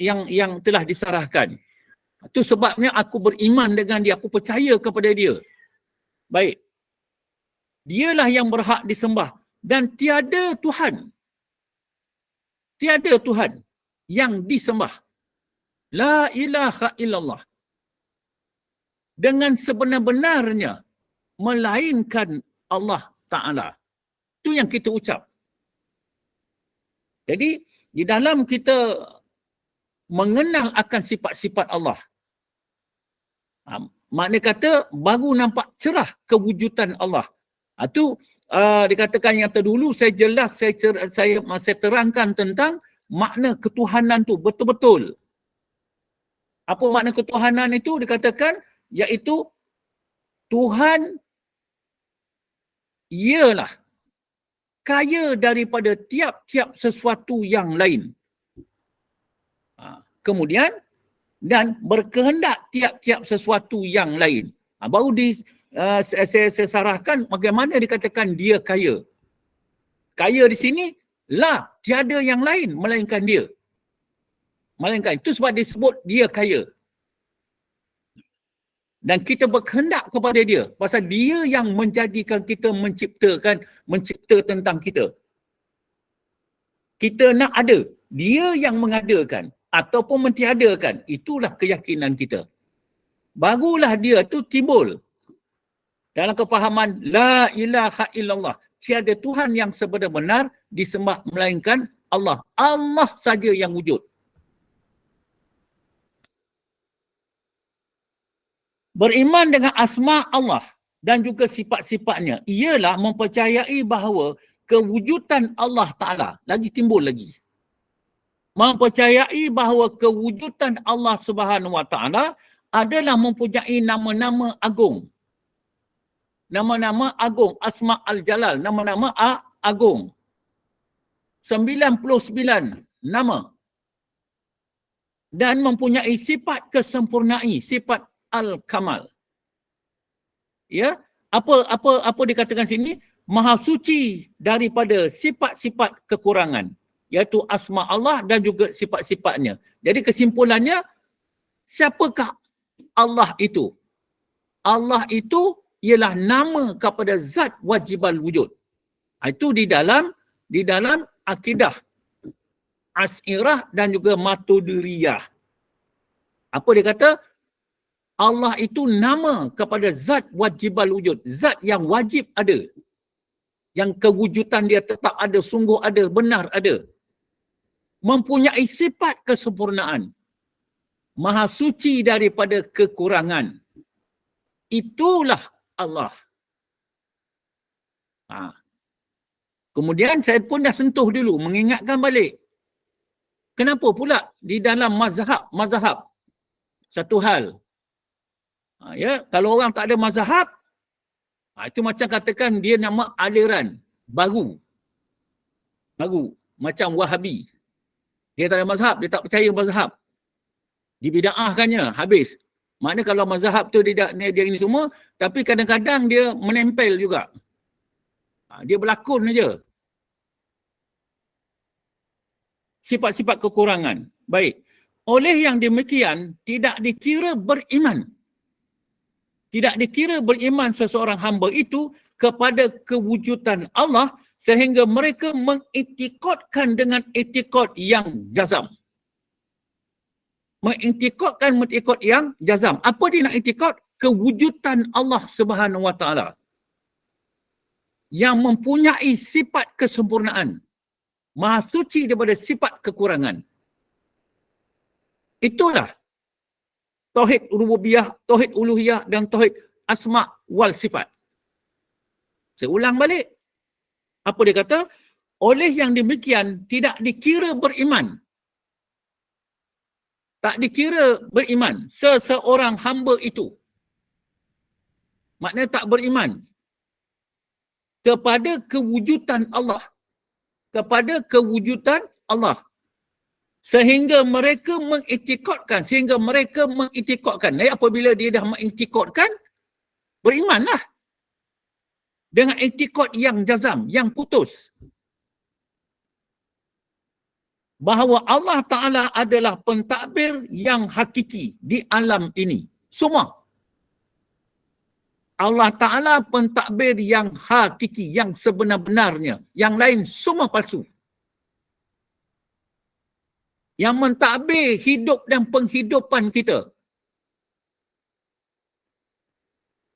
Yang telah disarahkan. Itu sebabnya aku beriman dengan dia, aku percaya kepada dia. Baik. Dialah yang berhak disembah dan tiada Tuhan. Tiada Tuhan yang disembah. La ilaha illallah. Dengan sebenar-benarnya melainkan Allah Ta'ala. Itu yang kita ucap. Jadi di dalam kita mengenal akan sifat-sifat Allah. Makna kata baru nampak cerah kewujudan Allah. Itu dikatakan yang terdulu saya jelas, saya terangkan tentang makna ketuhanan tu betul-betul. Apa makna ketuhanan itu? Dikatakan iaitu Tuhan ialah kaya daripada tiap-tiap sesuatu yang lain. Kemudian dan berkehendak tiap-tiap sesuatu yang lain. Baru saya sarahkan bagaimana dikatakan dia kaya. Kaya di sini lah, tiada yang lain melainkan dia. Melainkan itu sebab disebut dia kaya. Dan kita berkehendak kepada dia pasal dia yang menjadikan kita mencipta tentang kita. Kita nak ada, dia yang mengadakan ataupun mentiadakan. Itulah keyakinan kita. Barulah dia tu timbul dalam kefahaman la ilaha illallah. Tiada Tuhan yang sebenar-benar disembah melainkan Allah. Allah saja yang wujud. Beriman dengan asma Allah dan juga sifat-sifatnya ialah mempercayai bahawa kewujudan Allah Ta'ala lagi timbul lagi. Mempercayai bahawa kewujudan Allah Subhanahu Wa Ta'ala adalah mempunyai nama-nama agung. Nama-nama agung, Asma Al-Jalal, nama-nama agung. 99 nama. Dan mempunyai sifat kesempurnaan, sifat Al-Kamal. Ya, apa dikatakan sini? Maha suci daripada sifat-sifat kekurangan, iaitu asma Allah dan juga sifat-sifatnya. Jadi kesimpulannya, siapakah Allah itu? Allah itu ialah nama kepada zat wajibal wujud. Itu di dalam akidah Asy'ariyah dan juga Maturidiyah. Apa dia kata? Allah itu nama kepada zat wajibal wujud. Zat yang wajib ada. Yang kewujudan dia tetap ada, sungguh ada, benar ada. Mempunyai sifat kesempurnaan. Maha suci daripada kekurangan. Itulah Allah. Kemudian saya pun dah sentuh dulu, mengingatkan balik. Kenapa pula di dalam mazhab satu hal. Ya, kalau orang tak ada mazhab, itu macam katakan dia nama aliran baru. Macam Wahabi. Dia tak ada mazhab, dia tak percaya mazhab. Dibida'ahkannya, habis. Maknanya kalau mazhab tu dia ini semua, tapi kadang-kadang dia menempel juga. Dia berlakon saja. Sifat-sifat kekurangan. Baik. Oleh yang demikian, tidak dikira beriman. Tidak dikira beriman seseorang hamba itu kepada kewujudan Allah sehingga mereka mengiktikadkan dengan iktikad yang jazam. Mengiktikad yang jazam. Apa dia nak iktikad? Kewujudan Allah Subhanahu Wa Ta'ala yang mempunyai sifat kesempurnaan. Maha suci daripada sifat kekurangan. Itulah tauhid rububiyah, tauhid uluhiyah dan tauhid asma wal sifat. Saya ulang balik. Apa dia kata? Oleh yang demikian tidak dikira beriman. Tak dikira beriman seseorang hamba itu. Maknanya tak beriman kepada kewujudan Allah. Kepada kewujudan Allah. Sehingga mereka mengiktikadkan. Apabila dia dah mengiktikadkan, berimanlah. Dengan iktikad yang jazam, yang putus. Bahawa Allah Ta'ala adalah pentadbir yang hakiki di alam ini. Semua. Allah Ta'ala pentadbir yang hakiki, yang sebenar-benarnya. Yang lain semua palsu. Yang mentadbir hidup dan penghidupan kita.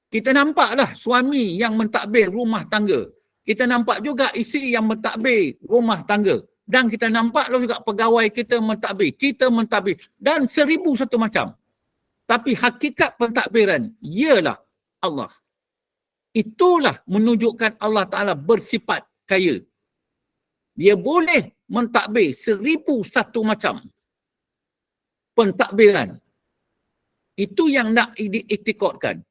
Kita nampaklah suami yang mentadbir rumah tangga. Kita nampak juga isteri yang mentadbir rumah tangga. Dan kita nampaklah juga pegawai kita mentadbir. Kita mentadbir. Dan 1001 macam. Tapi hakikat pentadbiran ialah Allah. Itulah menunjukkan Allah Ta'ala bersifat kaya. Dia boleh mentadbir 1001 macam pentadbiran. Itu yang nak diiktikadkan.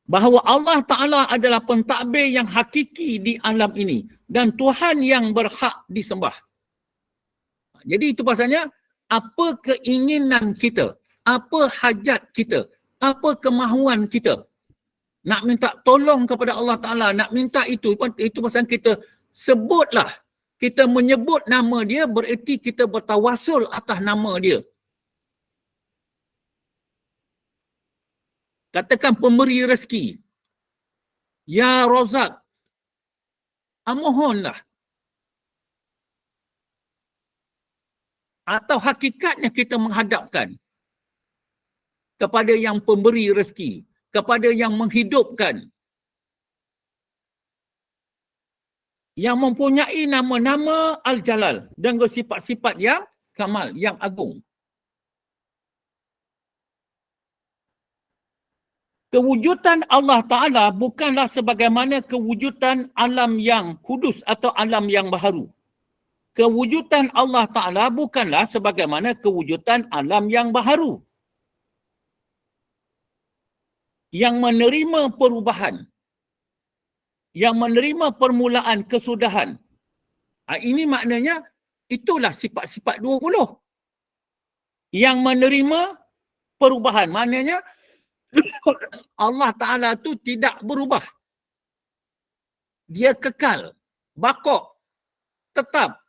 Bahawa Allah Ta'ala adalah pentadbir yang hakiki di alam ini. Dan Tuhan yang berhak disembah. Jadi itu pasalnya, apa keinginan kita, apa hajat kita, apa kemahuan kita, nak minta tolong kepada Allah Ta'ala, nak minta itu pasal kita sebutlah. Kita menyebut nama dia, bererti kita bertawasul atas nama dia. Katakan pemberi rezeki. Ya Razak. Mohonlah. Atau hakikatnya kita menghadapkan kepada yang pemberi rezeki, kepada yang menghidupkan, yang mempunyai nama-nama Al-Jalal dan sifat-sifat yang kamal, yang agung. Kewujudan Allah Ta'ala bukanlah sebagaimana kewujudan alam yang kudus atau alam yang baharu. Kewujudan Allah Ta'ala bukanlah sebagaimana kewujudan alam yang baharu. Yang menerima perubahan. Yang menerima permulaan kesudahan. Ini maknanya itulah sifat-sifat 20. Yang menerima perubahan. Maknanya Allah Ta'ala tu tidak berubah. Dia kekal, bakok, tetap.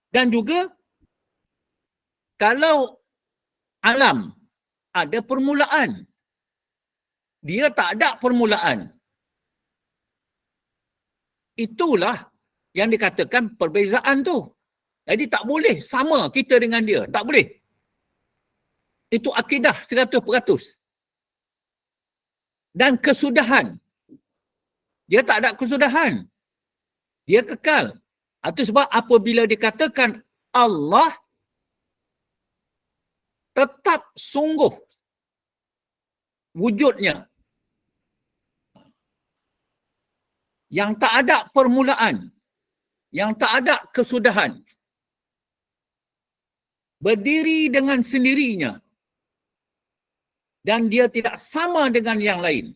Dan juga kalau alam ada permulaan, dia tak ada permulaan. Itulah yang dikatakan perbezaan tu. Jadi tak boleh sama kita dengan dia. Tak boleh. Itu akidah 100%. Dan kesudahan. Dia tak ada kesudahan. Dia kekal. Itu sebab apabila dikatakan Allah tetap sungguh wujudnya. Yang tak ada permulaan. Yang tak ada kesudahan. Berdiri dengan sendirinya. Dan dia tidak sama dengan yang lain.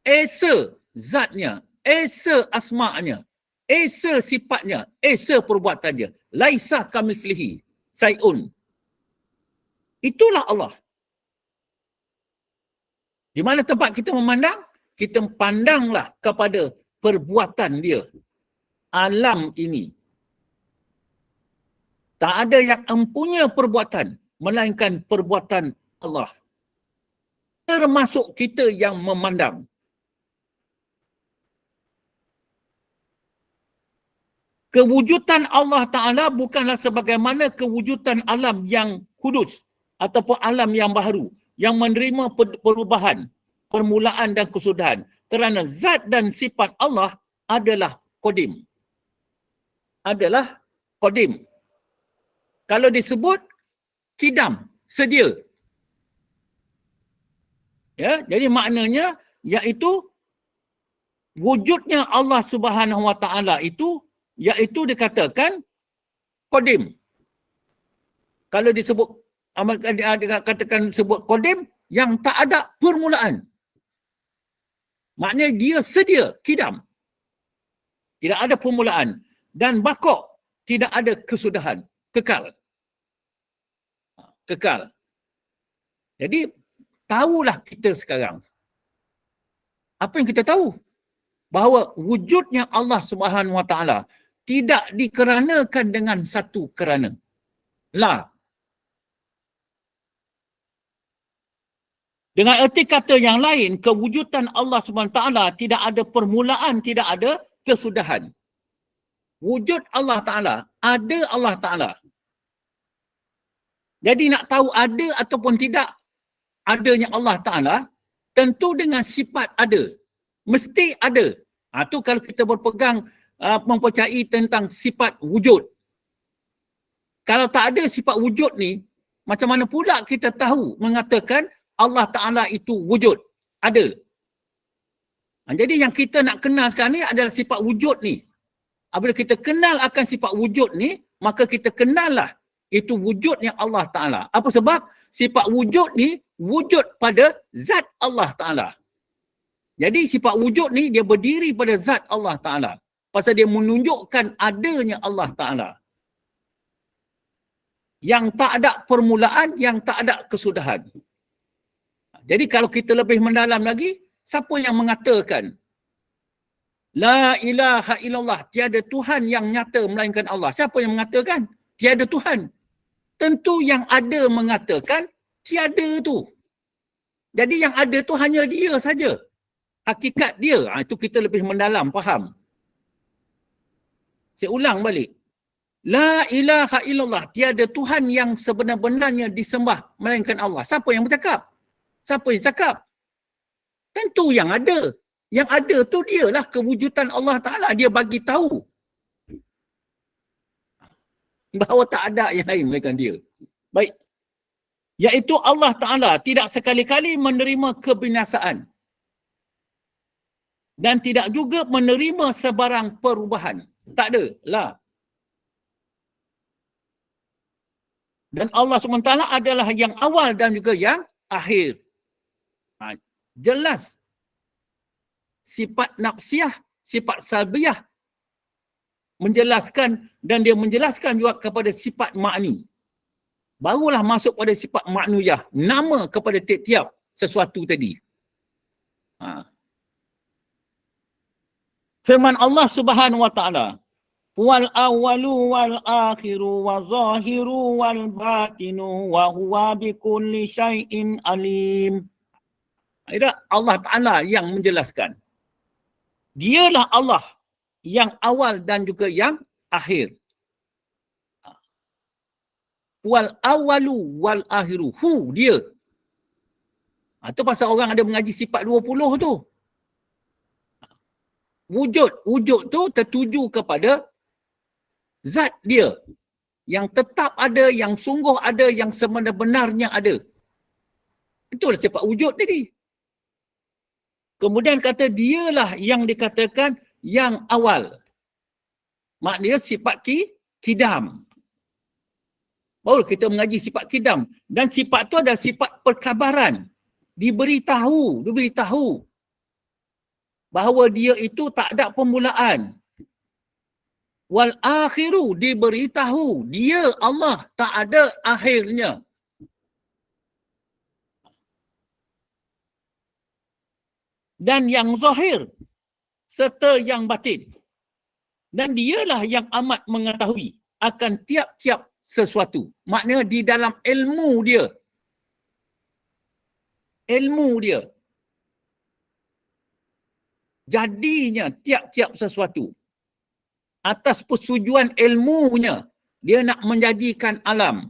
Esa zatnya, esa asma'nya, esa sifatnya, esa perbuatannya. Laisa kamislihi say'un. Itulah Allah. Di mana tempat kita memandang? Kita pandanglah kepada perbuatan dia. Alam ini. Tak ada yang empunya perbuatan melainkan perbuatan Allah. Termasuk kita yang memandang. Kewujudan Allah Ta'ala bukanlah sebagaimana kewujudan alam yang kudus ataupun alam yang baharu yang menerima perubahan, permulaan dan kesudahan. Kerana zat dan sifat Allah adalah qadim. adalah qadim. Kalau disebut kidam, sedia. Ya, jadi maknanya iaitu wujudnya Allah Subhanahu Wa Taala itu iaitu dikatakan qadim. Kalau disebut katakan sebut qadim yang tak ada permulaan. Maknanya dia sedia, kidam. Tidak ada permulaan dan baqa, tidak ada kesudahan, kekal. Kekal. Jadi tahulah kita sekarang. Apa yang kita tahu? Bahawa wujudnya Allah Subhanahu Wa Taala tidak dikeranakan dengan satu kerana. La. Dengan erti kata yang lain, kewujudan Allah Subhanahu Wa Taala tidak ada permulaan, tidak ada kesudahan. Wujud Allah Ta'ala, ada Allah Ta'ala. Jadi nak tahu ada ataupun tidak adanya Allah Ta'ala, tentu dengan sifat ada. Mesti ada. Itu kalau kita berpegang mempercayai tentang sifat wujud. Kalau tak ada sifat wujud ni, macam mana pula kita tahu mengatakan Allah Ta'ala itu wujud? Ada. Jadi yang kita nak kenal sekarang ni adalah sifat wujud ni. Apabila kita kenal akan sifat wujud ni, maka kita kenallah itu wujudnya Allah Ta'ala. Apa sebab? Sifat wujud ni wujud pada zat Allah Ta'ala. Jadi sifat wujud ni dia berdiri pada zat Allah Ta'ala. Pasal dia menunjukkan adanya Allah Ta'ala. Yang tak ada permulaan, yang tak ada kesudahan. Jadi kalau kita lebih mendalam lagi, siapa yang mengatakan La ilaha illallah, tiada Tuhan yang nyata melainkan Allah. Siapa yang mengatakan? Tiada Tuhan. Tentu yang ada mengatakan tiada tu. Jadi yang ada tu hanya dia saja. Hakikat dia. Itu kita lebih mendalam, faham. Saya ulang balik. La ilaha illallah, tiada Tuhan yang sebenar-benarnya disembah melainkan Allah. Siapa yang bercakap? Siapa yang cakap? Tentu yang ada. Yang ada tu dialah kewujudan Allah Ta'ala. Dia bagi tahu bahawa tak ada yang lain melainkan dia. Baik. Iaitu Allah Ta'ala tidak sekali-kali menerima kebinasaan. Dan tidak juga menerima sebarang perubahan. Tak ada. Lah. Dan Allah SWT adalah yang awal dan juga yang akhir. Jelas. Sifat nafsiyah, sifat salbiyah menjelaskan dan dia menjelaskan juga kepada sifat makni. Barulah masuk pada sifat makniyah, nama kepada tiap-tiap sesuatu tadi. Firman Allah Subhanahu Wa Taala, wal awwalu wal akhiru wa zahiru wal batinu wa huwa bikulli syai'in alim. Allah Ta'ala yang menjelaskan. Dialah Allah yang awal dan juga yang akhir. Wal awalu wal akhiru. Dia. Itu pasal orang ada mengaji sifat 20 tu. Wujud tu tertuju kepada zat dia. Yang tetap ada, yang sungguh ada, yang sebenar-benarnya ada. Itulah sifat wujud tadi. Kemudian kata dialah yang dikatakan yang awal. Maknanya sifat kidam. Baru kita mengaji sifat kidam. Dan sifat tu adalah sifat perkabaran. Diberitahu bahawa dia itu tak ada permulaan. Wal akhiru, diberitahu dia Allah tak ada akhirnya. Dan yang zahir serta yang batin. Dan dialah yang amat mengetahui akan tiap-tiap sesuatu. Maknanya di dalam ilmu dia. Jadinya tiap-tiap sesuatu. Atas persetujuan ilmunya, dia nak menjadikan alam.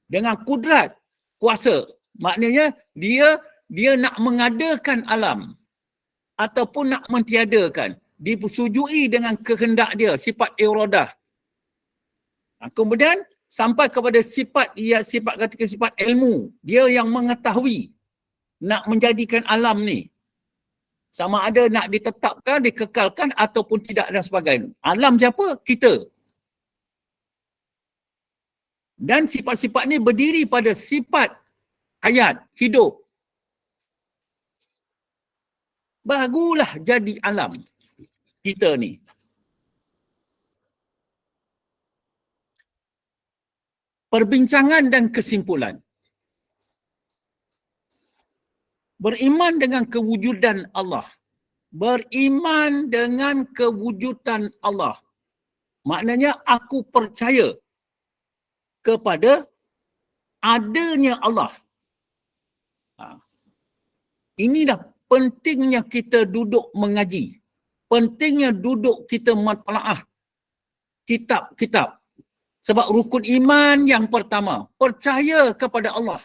Dengan kudrat, kuasa. Maknanya dia nak mengadakan alam ataupun nak mentiadakan disetujui dengan kehendak dia, sifat iradah. Kemudian sampai kepada sifat katakan sifat ilmu, dia yang mengetahui nak menjadikan alam ni sama ada nak ditetapkan, dikekalkan ataupun tidak dan sebagainya. Alam siapa? Kita. Dan sifat-sifat ni berdiri pada sifat hayat, hidup. Barulah jadi alam kita ni. Perbincangan dan kesimpulan. Beriman dengan kewujudan Allah. Beriman dengan kewujudan Allah. Maknanya aku percaya kepada adanya Allah. Ini dah pentingnya kita duduk mengaji. Pentingnya duduk kita matlaah kitab-kitab. Sebab rukun iman yang pertama, percaya kepada Allah.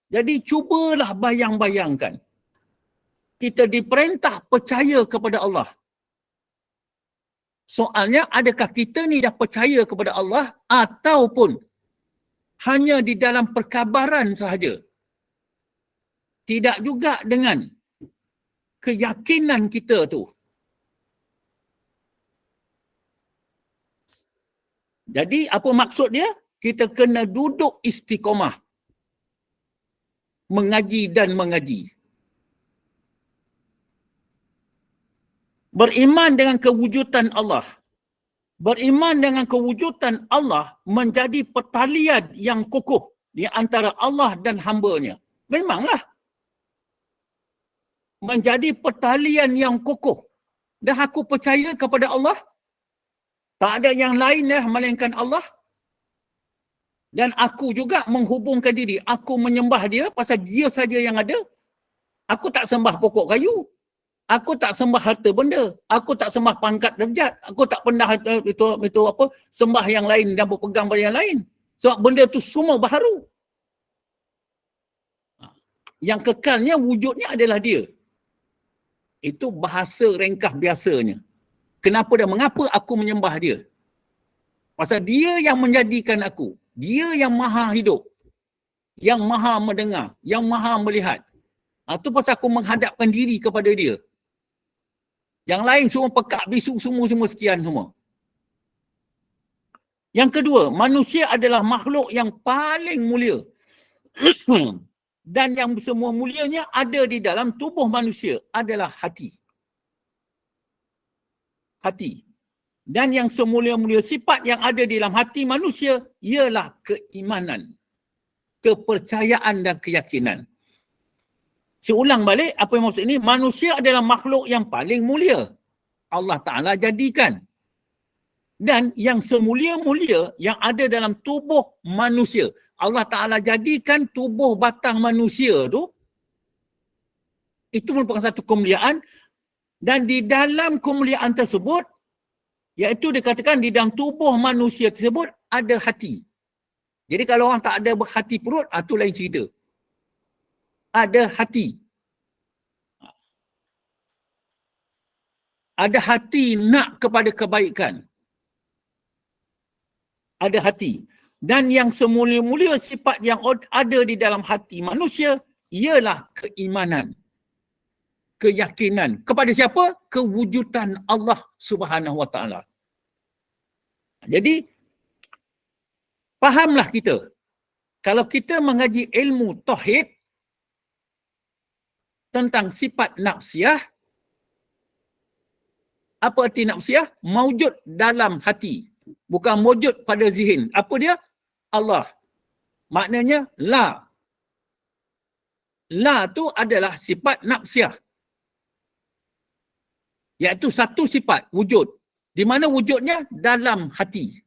Jadi cubalah bayang-bayangkan. Kita diperintah percaya kepada Allah. Soalnya adakah kita ni dah percaya kepada Allah ataupun hanya di dalam perkabaran sahaja? Tidak juga dengan keyakinan kita tu. Jadi apa maksud dia? Kita kena duduk istiqamah. Mengaji dan mengaji. Beriman dengan kewujudan Allah. Beriman dengan kewujudan Allah menjadi pertalian yang kokoh di antara Allah dan hamba-Nya. Memanglah. Menjadi pertalian yang kokoh. Dah aku percaya kepada Allah. Tak ada yang lain melainkan Allah. Dan aku juga menghubungkan diri. Aku menyembah dia pasal dia saja yang ada. Aku tak sembah pokok kayu. Aku tak sembah harta benda. Aku tak sembah pangkat darjat. Aku tak pernah sembah yang lain dan berpegang pada yang lain. Sebab benda tu semua baharu. Yang kekalnya wujudnya adalah dia. Itu bahasa ringkas biasanya. Kenapa dan mengapa aku menyembah dia? Pasal dia yang menjadikan aku. Dia yang maha hidup. Yang maha mendengar. Yang maha melihat. Itu pasal aku menghadapkan diri kepada dia. Yang lain semua pekak bisu semua sekian semua. Yang kedua, manusia adalah makhluk yang paling mulia. Dan yang semua mulianya ada di dalam tubuh manusia adalah hati. Hati. Dan yang semulia-mulia sifat yang ada di dalam hati manusia ialah keimanan, kepercayaan dan keyakinan. Saya ulang balik apa yang maksud ini. Manusia adalah makhluk yang paling mulia. Allah Ta'ala jadikan. Dan yang semulia-mulia yang ada dalam tubuh manusia. Allah Ta'ala jadikan tubuh batang manusia tu. Itu merupakan satu kemuliaan. Dan di dalam kemuliaan tersebut, iaitu dikatakan di dalam tubuh manusia tersebut ada hati. Jadi kalau orang tak ada hati perut, itu lain cerita. Ada hati. Ada hati nak kepada kebaikan. Ada hati. Dan yang semulia-mulia sifat yang ada di dalam hati manusia ialah keimanan. Keyakinan. Kepada siapa? Kewujudan Allah Subhanahu Wa Taala. Jadi, fahamlah kita. Kalau kita mengaji ilmu tauhid tentang sifat nafsiyah, apa arti nafsiyah? Maujud dalam hati. Bukan wujud pada zihin. Apa dia? Allah. Maknanya la. La tu adalah sifat nafsiyah. Iaitu satu sifat wujud. Di mana wujudnya? Dalam hati.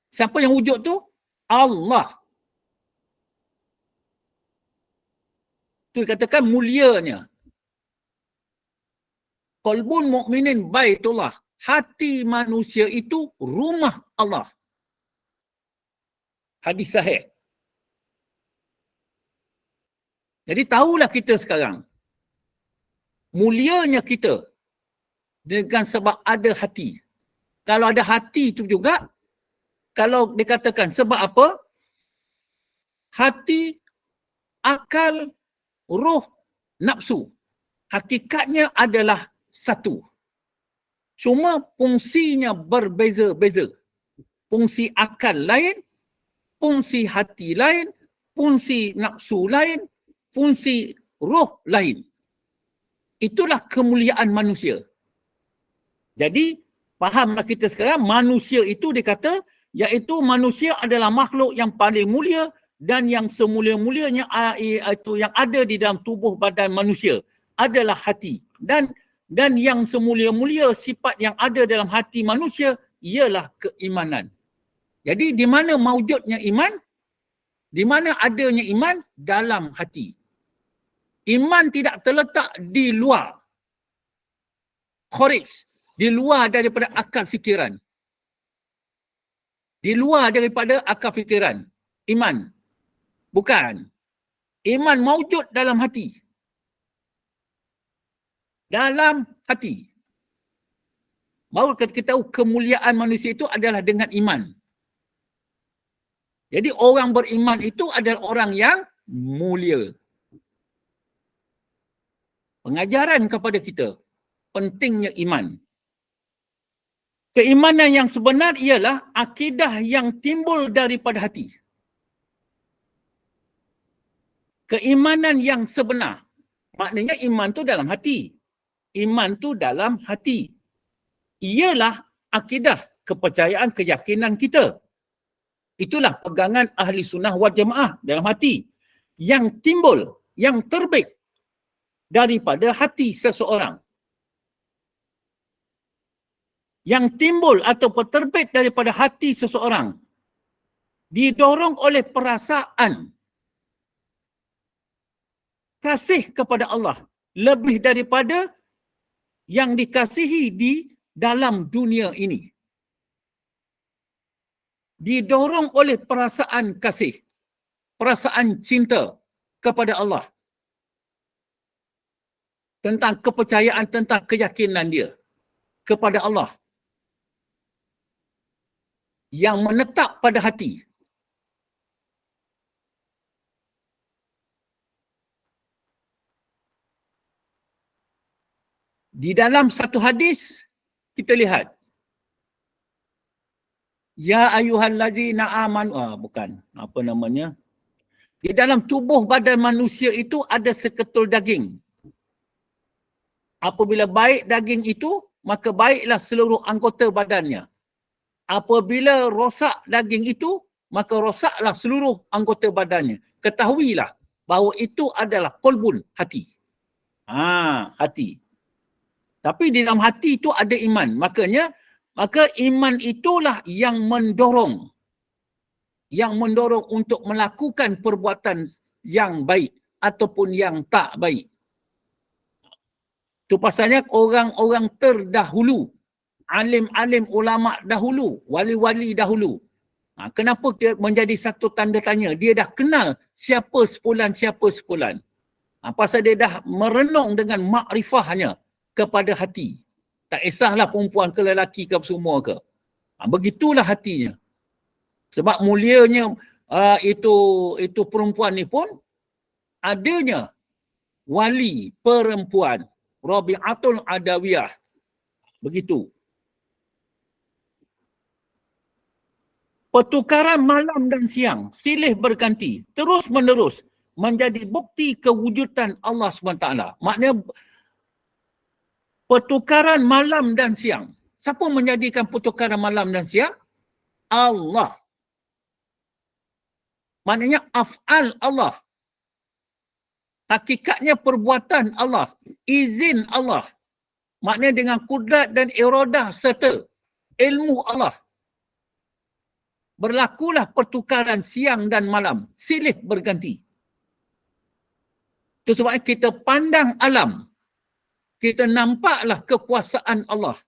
Siapa yang wujud tu? Allah. Itu dikatakan mulianya. Qalbun mu'minin baitullah. Hati manusia itu rumah Allah. Hadis sahih. Jadi tahulah kita sekarang. mulianya kita dengan sebab ada hati. Kalau ada hati itu juga, kalau dikatakan sebab apa? Hati, akal, roh, nafsu. Hakikatnya adalah satu. Cuma fungsinya berbeza-beza. Fungsi akal lain, fungsi hati lain, fungsi nafsu lain, fungsi roh lain. Itulah kemuliaan manusia. Jadi, fahamlah kita sekarang, manusia itu dikata, iaitu manusia adalah makhluk yang paling mulia dan yang semulia-mulianya itu yang ada di dalam tubuh badan manusia adalah hati. Dan yang semulia-mulia sifat yang ada dalam hati manusia ialah keimanan. Jadi di mana maujudnya iman? Di mana adanya iman? Dalam hati. Iman tidak terletak di luar. Kharij, di luar daripada akal fikiran. Di luar daripada akal fikiran. Iman. Bukan. Iman maujud dalam hati. Dalam hati. Baru kita tahu kemuliaan manusia itu adalah dengan iman. Jadi orang beriman itu adalah orang yang mulia. Pengajaran kepada kita, pentingnya iman. Keimanan yang sebenar ialah akidah yang timbul daripada hati. Keimanan yang sebenar. Maknanya iman tu dalam hati. Iman tu dalam hati. Ialah akidah, kepercayaan, keyakinan kita. Itulah pegangan ahli sunnah wal jamaah dalam hati. Yang timbul, yang terbit daripada hati seseorang. Yang timbul atau terbit daripada hati seseorang. Didorong oleh perasaan kasih kepada Allah. Lebih daripada yang dikasihi di dalam dunia ini. Didorong oleh perasaan kasih. Perasaan cinta kepada Allah. Tentang kepercayaan, tentang keyakinan dia kepada Allah. Yang menetap pada hati. Di dalam satu hadis, kita lihat. Ya ayyuhallazina amanu, bukan, apa namanya. Di dalam tubuh badan manusia itu ada seketul daging. Apabila baik daging itu, maka baiklah seluruh anggota badannya. Apabila rosak daging itu, maka rosaklah seluruh anggota badannya. Ketahuilah bahawa itu adalah qalbun, hati. Hati. Tapi di dalam hati itu ada iman. Maka iman itulah yang mendorong. Yang mendorong untuk melakukan perbuatan yang baik ataupun yang tak baik. Itu pasalnya orang-orang terdahulu, alim-alim ulama dahulu, wali-wali dahulu. Kenapa dia menjadi satu tanda tanya? Dia dah kenal siapa sepulan. Pasal dia dah merenung dengan makrifahnya kepada hati. Tak kisahlah perempuan ke lelaki ke semua ke. Begitulah hatinya. Sebab mulianya itu perempuan ni pun adanya wali perempuan. Rabi'atul Adawiyah. Begitu. Pertukaran malam dan siang silih berganti terus menerus menjadi bukti kewujudan Allah SWT. Maknanya pertukaran malam dan siang. Siapa menjadikan pertukaran malam dan siang? Allah. Maknanya af'al Allah. Hakikatnya perbuatan Allah. Izin Allah. Maknanya dengan kudrat dan iradah serta ilmu Allah. Berlakulah pertukaran siang dan malam. Silih berganti. Itu sebabnya kita pandang alam. Kita nampaklah kekuasaan Allah.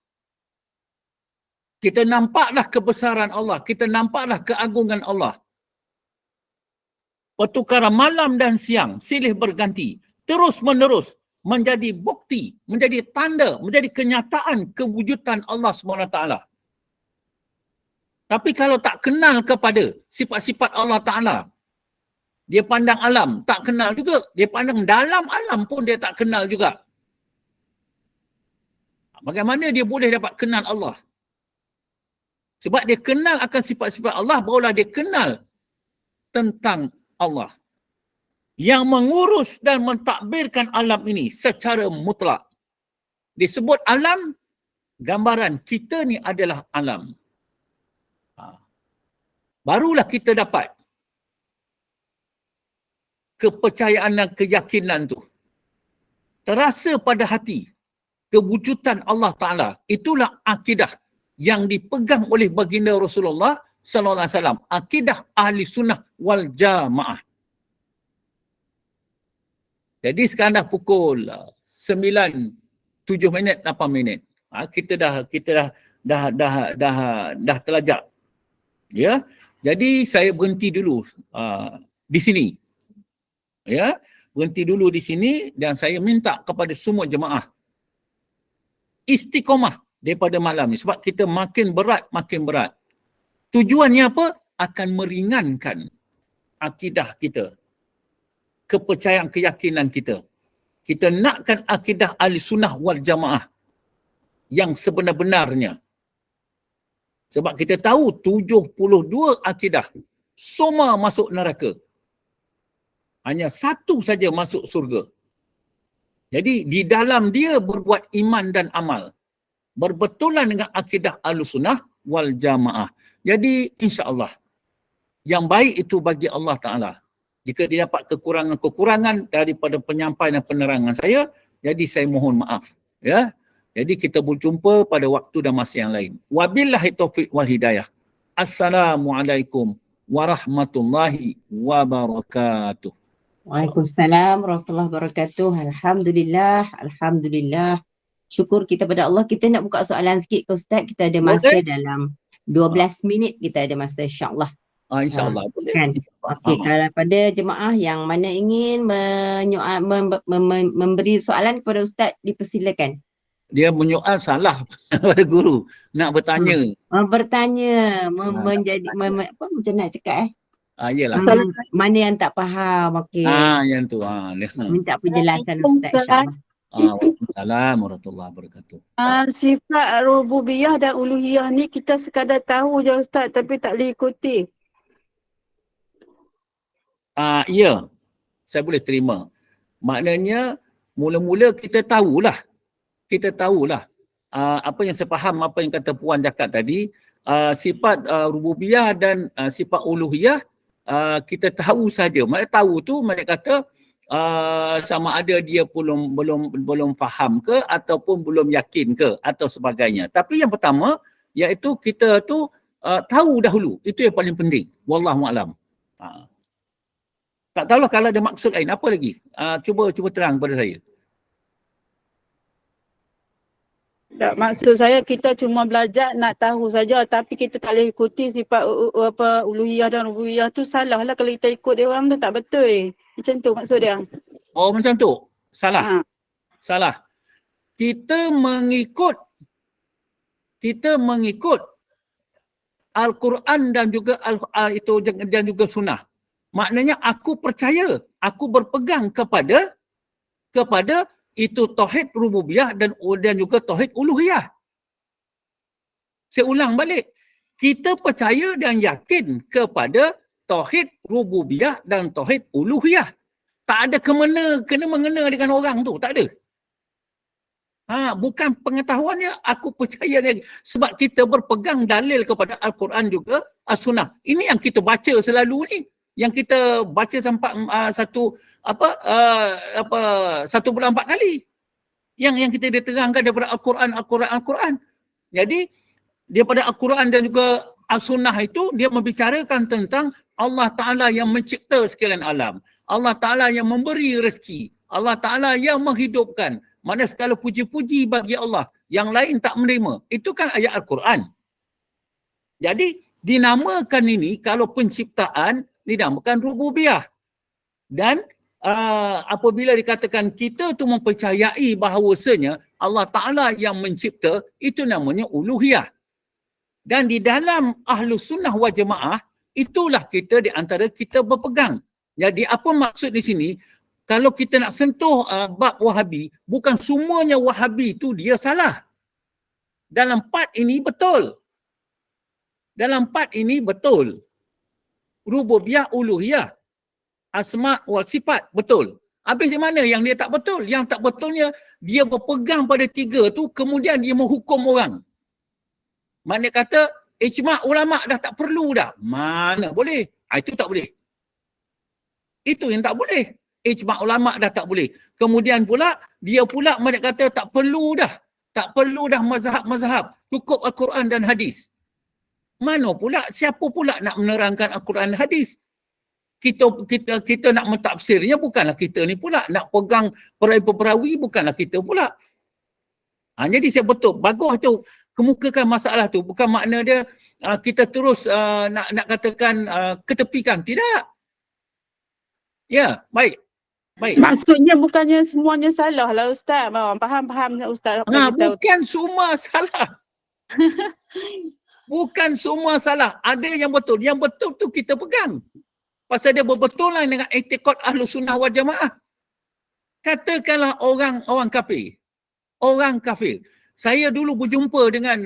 Kita nampaklah kebesaran Allah. Kita nampaklah keagungan Allah. Pertukaran malam dan siang silih berganti. Terus menerus menjadi bukti, menjadi tanda, menjadi kenyataan kewujudan Allah SWT. Tapi kalau tak kenal kepada sifat-sifat Allah Ta'ala, dia pandang alam, tak kenal juga. Dia pandang dalam alam pun dia tak kenal juga. Bagaimana dia boleh dapat kenal Allah? Sebab dia kenal akan sifat-sifat Allah, barulah dia kenal tentang Allah. Yang mengurus dan mentadbirkan alam ini secara mutlak. Disebut alam, gambaran kita ni adalah alam. Barulah kita dapat kepercayaan dan keyakinan tu. Terasa pada hati kewujudan Allah Ta'ala. Itulah akidah yang dipegang oleh baginda Rasulullah sallallahu alaihi wasallam. Akidah ahli sunnah wal jamaah. Jadi sekarang dah pukul 9, 7 minit, 8 minit. Kita dah terlajak. Ya. Jadi saya berhenti dulu di sini. Ya, berhenti dulu di sini dan saya minta kepada semua jemaah istiqamah daripada malam ni sebab kita makin berat. Tujuannya apa? Akan meringankan akidah kita, kepercayaan keyakinan kita. Kita nakkan akidah ahli sunnah wal jamaah yang sebenar-benarnya. Sebab kita tahu 72 akidah semua masuk neraka. Hanya satu saja masuk surga. Jadi di dalam dia berbuat iman dan amal. Berbetulan dengan akidah Ahlussunnah wal Jamaah. Jadi insya-Allah yang baik itu bagi Allah Ta'ala. Jika dia dapat kekurangan-kekurangan daripada penyampaian dan penerangan saya, jadi saya mohon maaf. Ya. Jadi kita berjumpa pada waktu dan masa yang lain. Wabillahi taufiq wal hidayah. Assalamualaikum warahmatullahi wabarakatuh. Waalaikumsalam warahmatullahi wabarakatuh. Alhamdulillah. Syukur kita pada Allah. Kita nak buka soalan sikit ke Ustaz. Kita ada masa dalam 12 minit kita ada masa insya-Allah. InsyaAllah. Kan? Okey, kalau pada jemaah yang mana ingin memberi soalan kepada Ustaz, dipersilakan. Dia menyoal salah pada guru. Nak bertanya. Bertanya. Menjadi, apa macam nak cakap Yelah. Mana yang tak faham. Okey. Yang tu. Minta penjelasan Ustaz. Waalaikumsalam warahmatullahi wabarakatuh. Sifat rububiyah dan uluhiyah ni kita sekadar tahu je Ustaz tapi tak boleh ikuti. Ya. Saya boleh terima. Maknanya mula-mula kita tahulah. Apa yang saya faham, apa yang kata Puan cakap tadi, sifat rububiyah dan sifat uluhiyah kita tahu saja. Maksudnya tahu tu mereka kata sama ada dia belum faham ke ataupun belum yakin ke atau sebagainya. Tapi yang pertama iaitu kita tu tahu dahulu. Itu yang paling penting. Wallahualam. Tak tahulah kalau ada maksud lain. Apa lagi? Cuba terang kepada saya. Tak, maksud saya kita cuma belajar nak tahu saja tapi kita tak boleh ikuti sifat uluhiyah dan rububiyah tu salah lah kalau kita ikut dia orang tu tak betul. Macam tu maksud dia. Oh macam tu? Salah. Salah. Kita mengikut Al-Quran dan juga dan juga sunnah. Maknanya aku percaya, aku berpegang kepada itu tauhid rububiyah dan juga tauhid uluhiyah. Saya ulang balik. Kita percaya dan yakin kepada tauhid rububiyah dan tauhid uluhiyah. Tak ada kena mengena dengan orang tu, tak ada. Bukan pengetahuannya, aku percaya dia sebab kita berpegang dalil kepada Al-Quran juga As-Sunnah. Ini yang kita baca selalu ni. Yang kita baca sampai 1 bulan 4 kali. Yang kita diterangkan daripada Al-Quran. Jadi daripada Al-Quran dan juga As-Sunnah itu dia membicarakan tentang Allah Ta'ala yang mencipta sekalian alam. Allah Ta'ala yang memberi rezeki. Allah Ta'ala yang menghidupkan. Mana segala puji-puji bagi Allah. Yang lain tak menerima. Itu kan ayat Al-Quran. Jadi dinamakan ini kalau penciptaan dinamakan rububiyah. Dan apabila dikatakan kita tu mempercayai bahawasanya Allah Ta'ala yang mencipta, itu namanya uluhiyah. Dan di dalam Ahlus Sunnah wal Jamaah, itulah kita di antara kita berpegang. Jadi apa maksud di sini? Kalau kita nak sentuh bab Wahabi, bukan semuanya Wahabi tu dia salah. Dalam part ini betul. Dalam part ini betul. Rububiyah, uluhiyah, asma' wal sifat, betul. Habis di mana yang dia tak betul? Yang tak betulnya, dia berpegang pada tiga tu, kemudian dia menghukum orang. Mana kata, ijma' ulama' dah tak perlu dah. Mana boleh? Itu tak boleh. Itu yang tak boleh. Ijma' ulama' dah tak boleh. Kemudian pula, dia pula mana kata tak perlu dah. Tak perlu dah mazhab-mazhab. Cukup Al-Quran dan hadis. Mana pula, siapa pula nak menerangkan Al-Quran dan hadis? Kita nak mentafsirnya, bukanlah kita ni pula. Nak pegang perawi-perawi, bukanlah kita pula. Jadi saya betul, bagus tu kemukakan masalah tu. Bukan makna dia kita terus nak katakan ketepikan. Tidak. Ya, baik. Baik. Maksudnya bukannya semuanya salah lah Ustaz. Faham Ustaz apa yang kita tahu. Bukan semua salah. Bukan semua salah. Ada yang betul. Yang betul tu kita pegang. Pasal dia berbetulan dengan i'tiqad Ahlus Sunnah wal Jamaah. Katakanlah orang kafir. Orang kafir. Saya dulu berjumpa dengan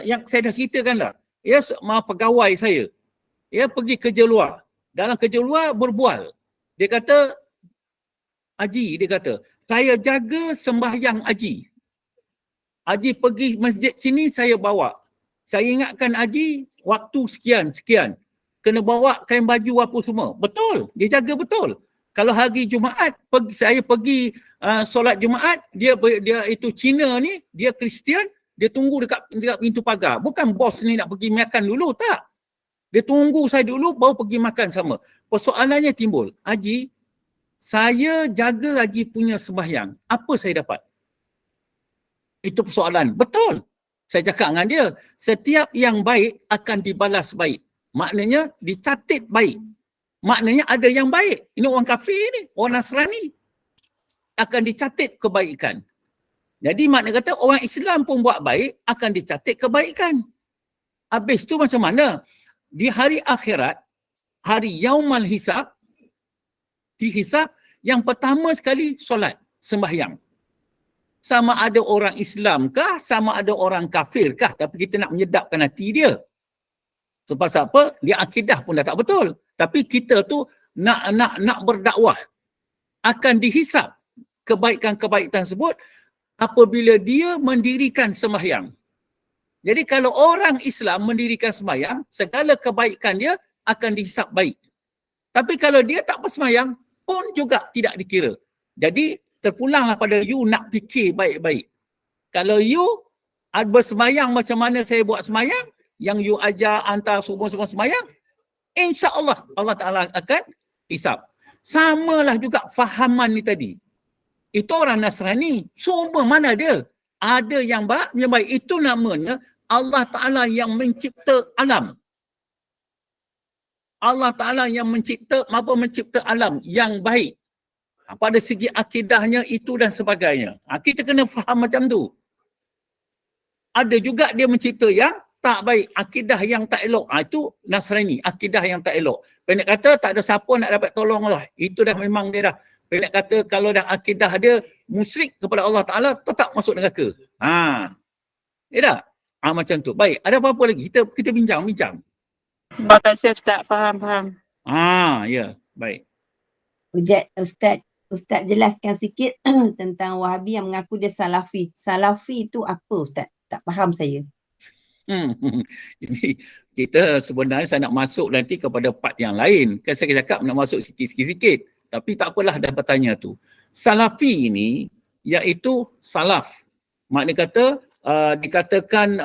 yang saya dah ceritakan dah. Ya, pegawai saya. Ya, pergi kerja luar. Dalam kerja luar berbual. Dia kata, Haji, dia kata, saya jaga sembahyang Haji. Haji pergi masjid sini, saya bawa. Saya ingatkan Haji, waktu sekian. Kena bawa kain baju apa semua. Betul, dia jaga betul. Kalau hari Jumaat, saya pergi solat Jumaat, dia itu Cina ni, dia Kristian, dia tunggu dekat pintu pagar. Bukan bos ni nak pergi makan dulu, tak. Dia tunggu saya dulu, baru pergi makan sama. Persoalannya timbul, Haji, saya jaga Haji punya sembahyang. Apa saya dapat? Itu persoalan. Betul. Saya cakap dengan dia, setiap yang baik akan dibalas baik. Maknanya dicatat baik. Maknanya ada yang baik. Ini orang kafir ni, orang Nasrani. Akan dicatat kebaikan. Jadi makna kata orang Islam pun buat baik, akan dicatat kebaikan. Habis tu macam mana? Di hari akhirat, hari Yaumal Hisab, dihisab, yang pertama sekali solat, sembahyang. Sama ada orang Islam kah, sama ada orang kafir kah, tapi kita nak menyedapkan hati dia. So, pasal apa? Dia akidah pun dah tak betul. Tapi kita tu nak berdakwah. Akan dihisab kebaikan-kebaikan tersebut apabila dia mendirikan sembahyang. Jadi kalau orang Islam mendirikan sembahyang, segala kebaikan dia akan dihisab baik. Tapi kalau dia tak bersembahyang, pun juga tidak dikira. Jadi terpulanglah pada you nak fikir baik-baik. Kalau you bersembahyang macam mana saya buat sembahyang, yang you ajar hantar semua sembahyang, insya-Allah Allah Taala akan hisab. Samalah juga fahaman ni tadi. Itu orang Nasrani. Semua mana dia? Ada yang baik. Itu namanya Allah Taala yang mencipta alam. Allah Ta'ala yang mencipta alam yang baik. Pada segi akidahnya itu dan sebagainya. Kita kena faham macam tu. Ada juga dia mencipta yang tak baik. Akidah yang tak elok. Itu Nasrani. Akidah yang tak elok. Pendek kata tak ada siapa nak dapat tolong Allah. Itu dah memang dia dah. Pendek kata kalau dah akidah dia musyrik kepada Allah Ta'ala, tetap masuk neraka. Ya tak? Macam tu. Baik. Ada apa-apa lagi? Kita bincang. Terima kasih Ustaz, faham. Ya, baik. Ustaz jelaskan sikit tentang Wahabi yang mengaku dia Salafi. Salafi itu apa Ustaz? Tak faham saya. Jadi kita sebenarnya saya nak masuk nanti kepada part yang lain. Kan saya cakap nak masuk sikit-sikit. Tapi tak apalah dah bertanya tu. Salafi ini iaitu salaf. Makna kata dikatakan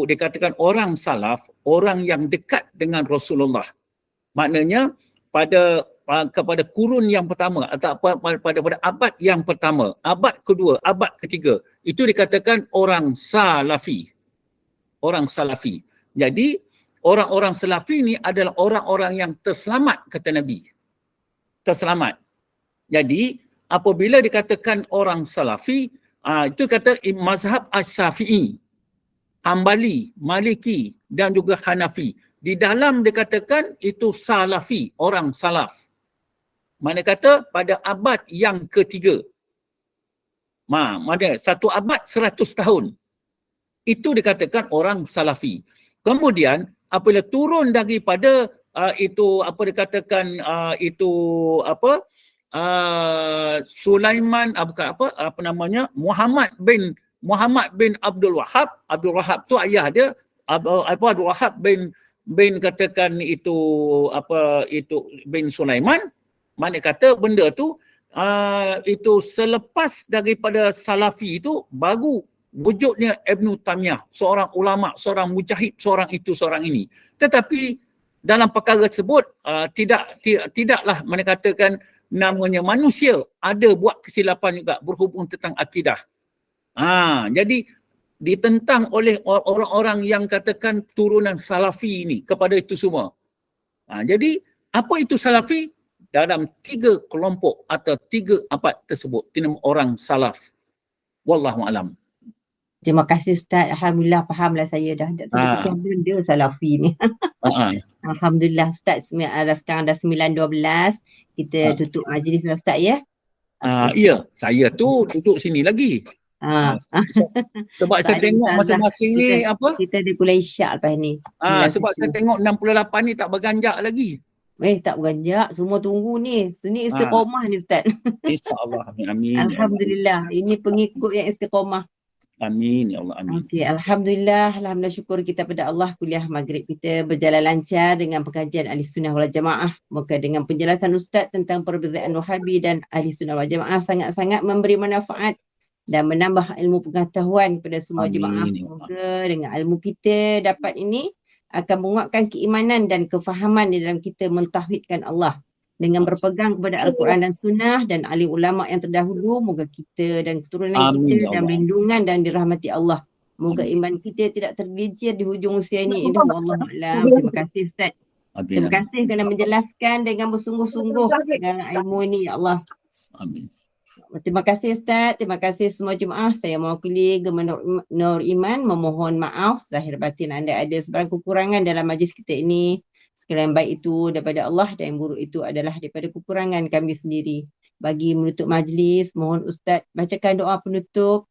dikatakan orang salaf, orang yang dekat dengan Rasulullah. Maknanya kepada kurun yang pertama atau pada abad yang pertama, abad kedua, abad ketiga, itu dikatakan orang salafi. Orang salafi. Jadi orang-orang salafi ni adalah orang-orang yang terselamat kata Nabi. terselamat. Jadi apabila dikatakan orang salafi, itu kata mazhab Asy-Syafi'i, Hambali, Maliki dan juga Hanafi. Di dalam dikatakan itu salafi, orang salaf. Mana kata pada abad yang ketiga. Mana satu abad 100 tahun. Itu dikatakan orang salafi. Kemudian apabila turun daripada itu apa dikatakan Sulaiman apa namanya Muhammad bin Abdul Wahhab tu ayah dia Abdul Wahhab bin katakan itu bin Sulaiman. Mana kata benda tu itu selepas daripada salafi itu baru wujudnya Ibn Taymiyah, seorang ulama, seorang mujahid, seorang itu, seorang ini. Tetapi dalam perkara tersebut tidaklah mana katakan namanya manusia ada buat kesilapan juga berhubung tentang akidah. Jadi ditentang oleh orang-orang yang katakan turunan salafi ini kepada itu semua. Jadi apa itu salafi? Dalam 3 kelompok atau 3 abad tersebut dinamakan orang salaf. Wallahu alam. Terima kasih Ustaz. Alhamdulillah fahamlah saya dah. Tak tahu fikir benda salafi ni. Alhamdulillah Ustaz. Sekarang dah 9.12. Kita tutup majlis Ustaz ya. Ya, saya tu duduk sini lagi. Sebab saya tengok masing-masing ni kita ada kuliah isyak lepas ni. Sebab saya tengok 68 ni tak berganjak lagi. Tak berganjak, semua tunggu ni. Sini istiqamah ni Ustaz. InsyaAllah. Amin. Alhamdulillah. Ini pengikut yang istiqamah. Amin ya Allah, amin. Okey, alhamdulillah syukur kita pada Allah, kuliah maghrib kita berjalan lancar dengan pengajian Ahli Sunnah wal Jamaah. Moga dengan penjelasan Ustaz tentang perbezaan Wahabi dan Ahli Sunnah wal Jamaah sangat-sangat memberi manfaat dan menambah ilmu pengetahuan kepada semua jemaah. Moga dengan ilmu kita dapat ini akan menguatkan keimanan dan kefahaman di dalam kita mentauhidkan Allah dengan berpegang kepada Al-Quran dan Sunnah dan ahli ulama yang terdahulu. Moga kita dan keturunan kita dan lindungan dan dirahmati Allah. Moga iman kita tidak tergelincir di hujung usia ini. Wallahu a'lam. Terima kasih Ustaz. Terima kasih kerana menjelaskan dengan bersungguh-sungguh dalam ilmu ini, ya Allah. Amin. Terima kasih Ustaz, terima kasih semua jemaah. Saya mewakili Gema Nur Iman memohon maaf zahir batin anda ada sebarang kekurangan dalam majlis kita ini. Sekalian baik itu daripada Allah dan yang buruk itu adalah daripada kekurangan kami sendiri. Bagi menutup majlis, mohon Ustaz bacakan doa penutup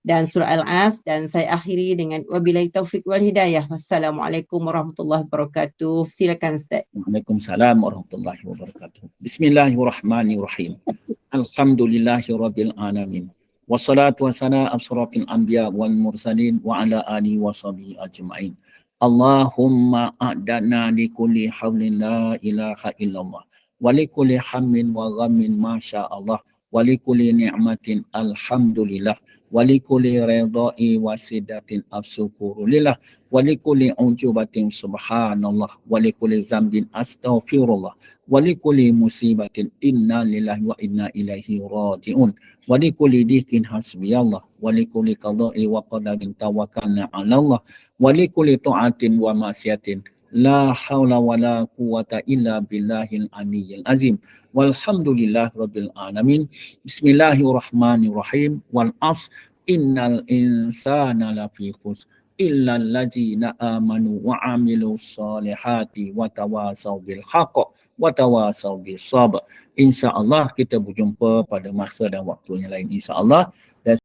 dan surah Al-As dan saya akhiri dengan wabillahi taufiq wal hidayah. Wassalamualaikum warahmatullahi wabarakatuh. Silakan Ustaz. Waalaikumsalam warahmatullahi wabarakatuh. Bismillahirrahmanirrahim. Alhamdulillahirabbil alamin. Wassalatu wassalamu asrafil anbiya wal mursalin wa ala alihi washabihi ajma'in. Allahumma a'dana li kulli hawlin la ilaha illallah wa li kulli hammin wa ghammin masyaallah wa li kulli ni'matin alhamdulillah wa li kulli ridha'i wa sidatin asyukurulillah wa li kulli ujubatin subhanallah wa li kulli zambin astaghfirullah wa li kulli musibatin inna lillahi wa inna ilaihi raji'un wa li kulli dikin hasbiyallah wa li kulli qada'i wa qadarin tawakkalna 'ala Allah wa li kulli ta'atin wa ma'siyatin la haula wa la quwwata illa billahil aliyyil azim. Walhamdulillah rabbil alamin. Bismillahirrahmanirrahim. Wal 'asr innal insana lafi khusr illa allazina amanu wa 'amilus solihati wa tawasaw bil haqq wa tawasaw bis sabr. Insya-Allah kita berjumpa pada masa dan waktu yang lain insya-Allah.